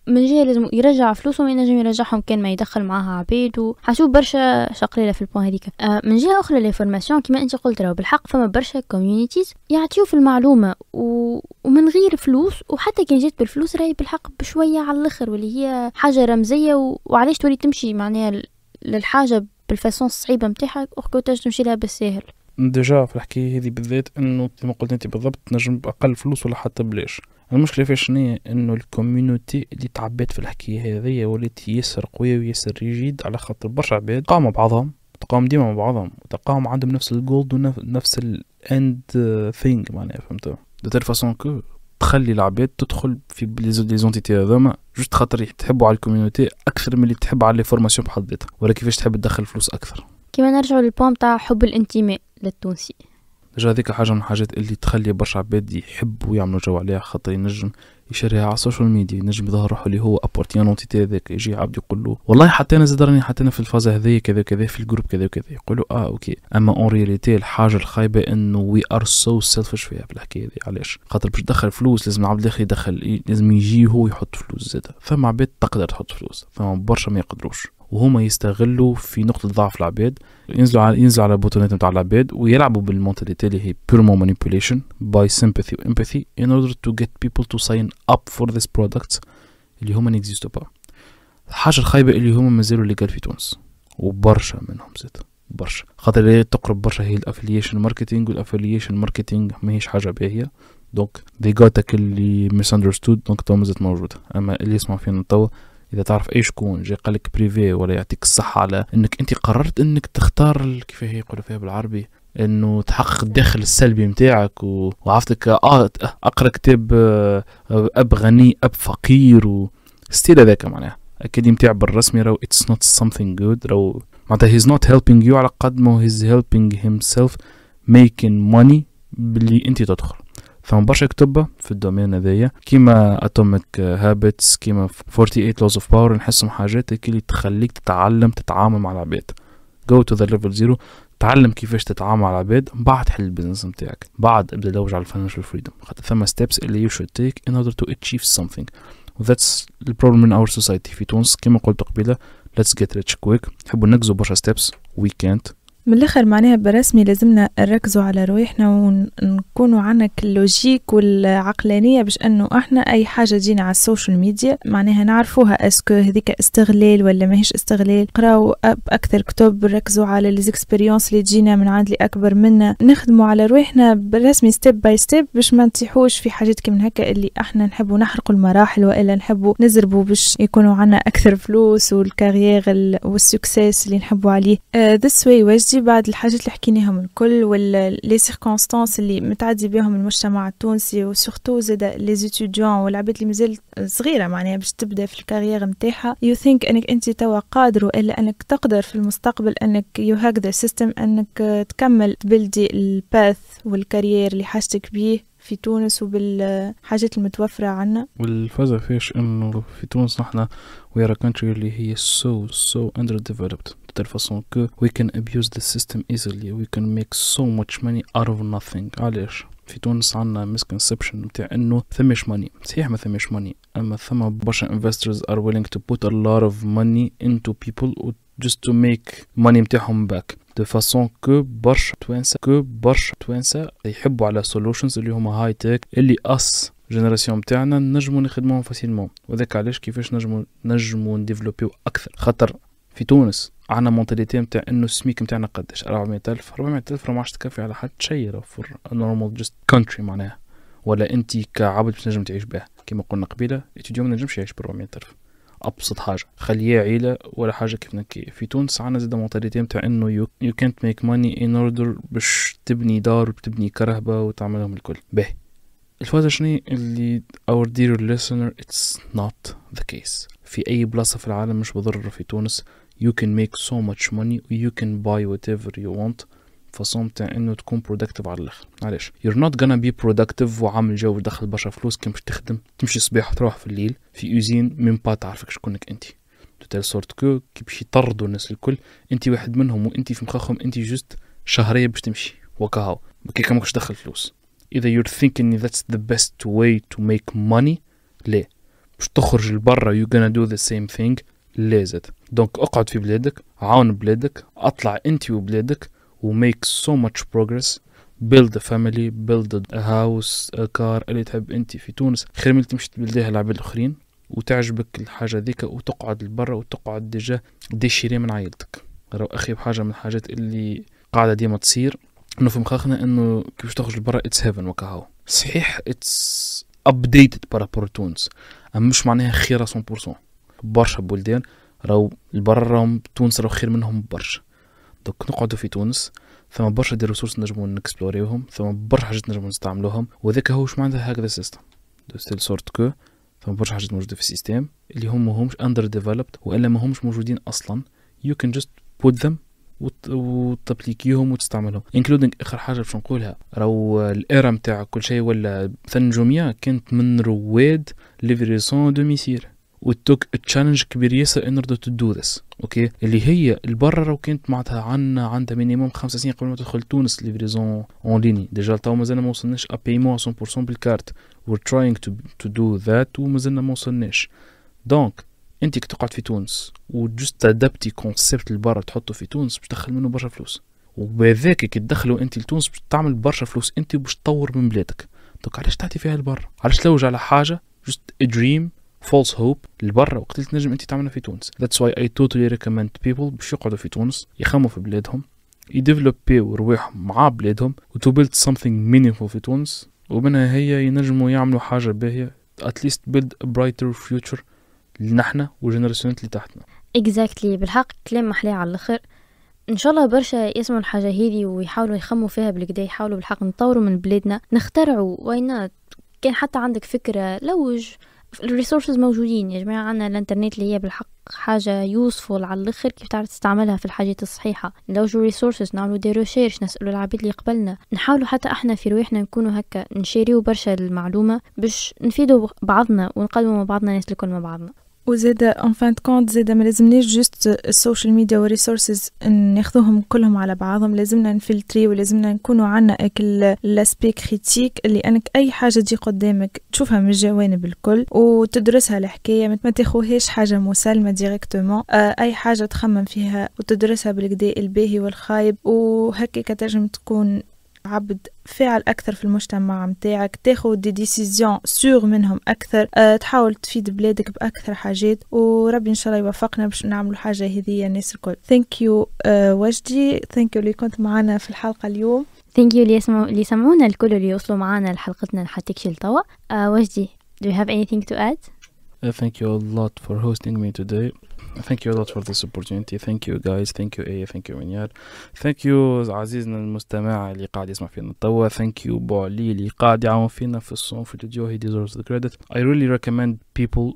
من جهه لازم يرجع فلوسهم ينجم يرجعهم كان ما يدخل معاها عبيد، وحشوف برشا شقليله في البوان هذيك. من جهه اخرى لي فورماسيون كما انت قلت راهو بالحق فما برشا كوميونيتيز يعطيو في المعلومه ومن غير فلوس، وحتى كان جات بالفلوس راهي بالحق بشويه على الاخر، واللي هي حاجه رمزيه وعلاش تولي تمشي معناها للحاجه بالفاسون الصعيبه نتاعها وكو تمشي لها بالساهل. ديجا في الحكايه هذه بالذات انه كما قلت انت بالضبط نجم باقل فلوس ولا حتى بلاش. المشكله فاش هي انه الكوميونيتي اللي تعبت في الحكايه هذه ولات ياسر قويه وياسر ريجيد، على خاطر برشا عباد تقاوم بعضهم، تقاوم ديما مع بعضهم، وتقاوم عندهم نفس الجولد ونفس الاند ثينج معناها، فهمتوا؟ دو تير فاسون كو تخلي العباد تدخل في لي زونتيتي هذوما جوست خاطر تحبوا على الكوميونيتي اكثر من اللي تحب على لي فورماسيون بحد ذاتها، ولا كيفاش تحب تدخل فلوس اكثر. كما نرجعوا للبوم تاع حب الانتماء للتونسي، ديجا هذيك حاجه من الحاجات اللي تخلي برشا عباد يحبوا يعملوا جو عليها، خاطر ينجم يشريها على السوشيال ميديا، ينجم يظهر روحه اللي هو ابورتيان اونتيتي هذاك. يجي عبد يقول له والله حتى انا زاد راني حتى انا في الفازه هذه كذا كذا في الجروب كذا وكذا، يقولوا اوكي. اما اون رياليتي الحاجه الخايبه انه وي ار سو سيلفش فيها في الحكايه هذه. علاش؟ خاطر باش تدخل فلوس لازم العبد الاخر يدخل، لازم يجي هو يحط فلوس زاده. ثم عباد تقدر تحط فلوس، ثم برشا ما يقدروش، وهما يستغلوا في نقطة ضعف العباد، ينزلوا على بوتونات نتاع العباد ويلعبوا بالمونتاليتي اللي هي purement manipulation by sympathy و empathy in order to get people to sign up for this product اللي هما نيكزيستو با. الحاجة الخايبة اللي هما مازالوا ليغال في تونس، وبرشا منهم زاد برشا، خاطر اللي تقرب برشا هي الافيليشن ماركتينج، والافيليشن ماركتينج ماهيش حاجة باهية، دونك they got اللي misunderstood، دونك تو مازالت موجودة. اما اللي يسمع فينا توا اذا تعرف اي شكون جاي قالك بريفي ولا يعطيك الصحه على انك انت قررت انك تختار كيف هي يقولوا فيها بالعربي انه تحقق الداخل السلبي متاعك وعفتك اقرا كتاب اب غني اب فقير وستيل هذاك معناها اكيد متاع بالرسمي راو it's not something good راو معناتها he's not helping you على قد ما he's helping himself making money باللي انت تدخل. ثم برشا كتبة في الدومين هذايا كيما atomic habits كيما 48 laws of power نحسهم حاجات اللي تخليك تتعلم تتعامل مع العباد. go to the level 0 تعلم كيفاش تتعامل مع العباد بعد حل البيزنس نتاعك بعد ابدا دوج على الفاينانشال فريدوم خاطر ثم steps اللي you should take in order to achieve something. that's the problem in our society في تونس كيما قلت قبيله let's get rich quick نحبوا ننجزوا برشا steps we can't. من الاخر معناها برسمي لازمنا نركزوا على رويحنا ونكونوا عنا اللوجيك والعقلانيه باش انه احنا اي حاجه تجينا على السوشيال ميديا معناها نعرفوها اسكو هذيك استغلال ولا ماهيش استغلال. قراو اكثر كتب ركزوا على ليزيكسبيريونس اللي تجينا من عند اللي اكبر منا نخدموا على رويحنا برسمي ستيب باي ستيب باش ما نطيحوش في حاجات كيما هكا اللي احنا نحبوا نحرقوا المراحل والا نحبوا نزربوا باش يكونوا عنا اكثر فلوس والكارير والسكسيس اللي نحبوا عليه. this way وجدي بعد الحاجات اللي حكيناهم الكل واللي سيركونستانس اللي متعدي بهم المجتمع التونسي وسورتو زاد لي ستوديون والعباد اللي مازال صغيره معناها باش تبدا في الكارير نتاعها يو ثينك انك انت توا قادر والا انك تقدر في المستقبل انك يو هاك ذا سيستم انك تكمل تبلدي الباث والكارير اللي حاجتك بيه في تونس وبالحاجات المتوفرة عنا. والفازة فيش انه في تونس نحنا we are a country اللي هي so underdeveloped de telle façon que we can abuse the system easily we can make so much money out of nothing. علاش في تونس عنا misconception متاع انه ثمش money صحيح ما ثمش money اما ثم برشا investors are willing to put a lot of money into people just to make money متاعهم back de façon que برشا توانسة يحبوا على solutions اللي هما هاي تك اللي جنراسيون متاعنا نجموا نخدموهم فاسيلمون وذاك علاش كيفاش نجموا نديفلوبيو اكثر خاطر في تونس عنا مونتاليتي متاع انه السميك متاعنا قداش 400,000 ما عادش تكفي على حد شيء فور نورمال جست كونتري معناها ولا انت كعبد باش نجم تعيش به كيما قلنا قبيله اليوم ما نجمش يعيش ب 400,000 ابسط حاجه خليه عيله ولا حاجه كيف نكي. في تونس عنا زاد مونتاليتي متاع انه you can't make money in order باش تبني دار وتبني كرهبه وتعملهم الكل به. الفازة شنو اللي our dear listener it's not the case في أي بلاصة في العالم مش بضرر في تونس you can make so much money you can buy whatever you want فصوم تاع إنه تكون productive على الآخر. معلش you're not gonna be productive وعامل جو دخل برشا فلوس كي مش تخدم تمشي الصباح تروح في الليل في يوزين من با تعرفك شكونك أنت تال سورت كو كي باش يطردوا الناس الكل أنت واحد منهم وأنت في مخاخهم أنت جست شهرية باش تمشي وكهو كي كماكش دخل فلوس. إذا you're thinking that's the best way to make money ليه باش تخرج لبرا you're gonna do the same thing لازم دونك اقعد في بلادك عاون بلادك اطلع انت وبلادك و make so much progress build a family build a house a car اللي تحب انت في تونس خير من تمشي تبلديها العباد الاخرين وتعجبك الحاجة ذيك وتقعد لبرا وتقعد ديجا ديشيري من عائلتك. راهو اخي بحاجة من الحاجات اللي قاعدة ديما تصير انه في مخاخنا انه كيفاش تخرج لبرا اتس هيفن وكهو صحيح اتس ابديتد بارابور تونس اما مش معناها خيرة 100%. برشا بلدان راهو البرا راهم تونس راهو خير منهم برشا دوك نقعدوا في تونس ثم برشا دي ريسورس نجمو نكسبلوريوهم ثم برشا حاجات نجمو نستعملوهم وذاك هو واش معناتها هكذا سيستم دو ستيل سورت كو ثم برشا حاجات موجودة في السيستم اللي هم ماهمش اندر ديفلوبد والا ماهمش موجودين اصلا you can just put them وتابليكيهم وتستعملهم including اخر حاجه باش نقولها راهو الايرا نتاع كل شيء ولا مثلا النجوميه كانت من رواد ليفريسون دوميسيل وتوك تشالنج كبير ياسر in order to do this اوكي اللي هي البرا راهو كانت معناتها عندها مينيموم 5 سنين قبل ما تدخل تونس ليفريزون اون ليني ديجا تو مازلنا ما وصلناش ا بايمون 100% بالكارت we're trying to do that ومازلنا ما وصلناش. دونك انت كي تقعد في تونس وجست تادبتي كونسيبت البرا تحطه في تونس باش تدخل منه برشا فلوس وبذاك كي تدخلوا انت لتونس باش تعمل برشا فلوس انت باش تطور من بلادك. دونك علاش تعطي فيها البرا علاش تلوج على حاجه just a dream false hope البرا وقت اللي تنجم انت تعملها في تونس. that's why I totally recommend people باش يقعدوا في تونس يخموا في بلادهم يديفلوبيو رواحهم مع بلادهم و to build something meaningful في تونس ومنها هي ينجموا يعملوا حاجه باهيه at least build a brighter future لنحنا وجنراسيونات اللي تحتنا. exactly بالحق كلام محلي على الاخر. ان شاء الله برشا يسمعوا الحاجه هذه ويحاولوا يخموا فيها بالكدا، يحاولوا بالحق نطوروا من بلادنا، نخترعوا وينات. كان حتى عندك فكره لوج، الريسورسز موجودين يا جماعه، عندنا الانترنت اللي هي بالحق حاجه يوسفول على الاخر، كيف تعرف تستعملها في الحاجات الصحيحه. لوجو ريسورسز، نعملوا دي ريسيرش، نسالوا العباد اللي قبلنا، نحاولوا حتى احنا في رواحنا نكونوا هكا نشيريو برشا المعلومه باش نفيدوا بعضنا ونقدموا مع بعضنا ناس الكل مع بعضنا. وزيدا ان فان كونت زيدا ما لازمناش جوست السوشيال ميديا والريسورسز ناخذوهم كلهم على بعضهم، لازمنا نفلتري ولازمنا نكونوا عنا اكل لاسبي كريتيك اللي انك اي حاجه تجي قدامك تشوفها من الجوانب الكل وتدرسها الحكايه، ما تاخوهاش حاجه مسلمه ديريكتومون، اي حاجه تخمم فيها وتدرسها بالكدا الباهي والخايب، وهكاك تنجم تكون عبد فاعل أكثر في المجتمع متاعك، تاخد دي ديسيزيون سور منهم أكثر، تحاول تفيد بلادك بأكثر حاجات، وربي إن شاء الله يوفقنا باش نعملوا حاجة هذه الناس الكل. Thank you وجدي، thank you اللي كنت معنا في الحلقة اليوم. Thank you اللي يسمعونا الكل اللي يوصلوا معنا لحلقتنا لحتى لتوا. وجدي, do you have anything to add? Thank you a lot for hosting me today. Thank you a lot for this opportunity. Thank you guys. Thank you Aya. Thank you منيار. Thank you عزيزنا المستمع اللي قاعد يسمع فينا توا. Thank you بوعلي اللي قاعد يعاون فينا في الصون في الفيديو. He deserves the credit. I really recommend people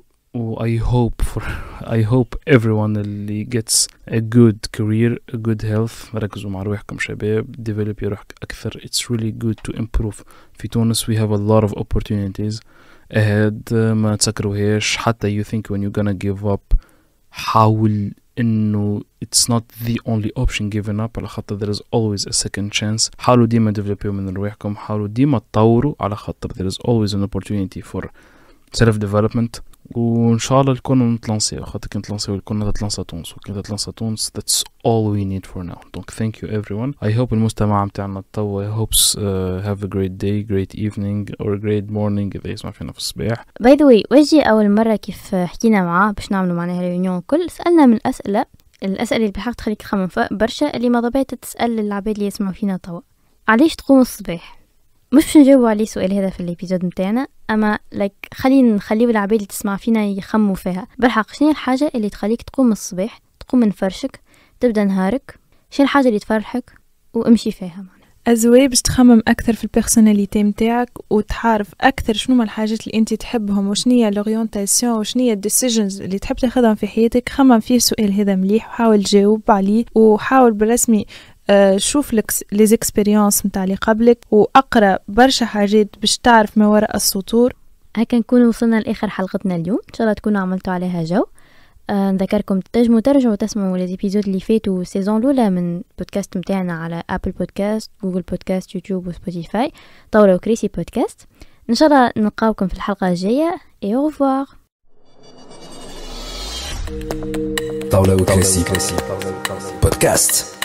I hope everyone اللي gets a good career, a good health. ركزوا مع روحكم شباب. Develop روحك أكثر. It's really good to improve. في تونس we have a lot of opportunities ahead. ما تسكروهاش حتى you think when you're gonna give up. حاول إنه it's not the only option given up، على خاطر there is always a second chance. حاولوا ديما developوا من رواحكم، حاولوا ديما تطوروا، على خاطر there is always an opportunity for self development. وإن شاء الله الكون نتلانسيو، خاطر كي نتلانسيو الكون تتلانسا تونس، وكي تتلانسا تونس that's all we need for now. Donc thank you everyone. I hope المستمع متاعنا توا hopes have a great day, great evening or a great morning إذا يسمع فينا في الصباح. By the way وجي أول مرة كيف حكينا معاه باش نعملوا معناها ريونيون كل، سألنا من الأسئلة اللي بحق تخليك تخمم برشا، اللي ما ضبيت تسأل العباد اللي يسمعوا فينا توا. علاش تقوم الصباح؟ مش باش نجاوبوا عليه السؤال هذا في الابيزود متاعنا، اما نخليو العباد اللي تسمع فينا يخموا فيها بالحق. شنو الحاجه اللي تخليك تقوم الصباح، تقوم من فرشك، تبدا نهارك؟ شنو الحاجه اللي تفرحك وامشي فيها؟ أزواي باش تخمم أكثر في البيرسوناليتي متاعك وتعرف أكثر شنو ما الحاجات اللي أنت تحبهم وشنية الأورينتاسيون وشنية الديسيجنز اللي تحب تاخذهم في حياتك. خمم فيه السؤال هذا مليح وحاول تجاوب عليه، وحاول بالرسمي شوف لك لي اكسبيريونس نتاع اللي قبلك، واقرا برشا حاجات باش تعرف ما وراء السطور. هكا نكون وصلنا لاخر حلقتنا اليوم، ان شاء الله تكونوا عملتوا عليها جو. نذكركم تنجموا ترجعوا تسمعوا الابيزود اللي فاتوا السيزون الاولى من بودكاست متاعنا على ابل بودكاست، جوجل بودكاست، يوتيوب وسبوتيفاي، طاوله وكريسي بودكاست. ان شاء الله نلقاوكم في الحلقه الجايه. اي او ريفوار. طاوله وكريسي بودكاست.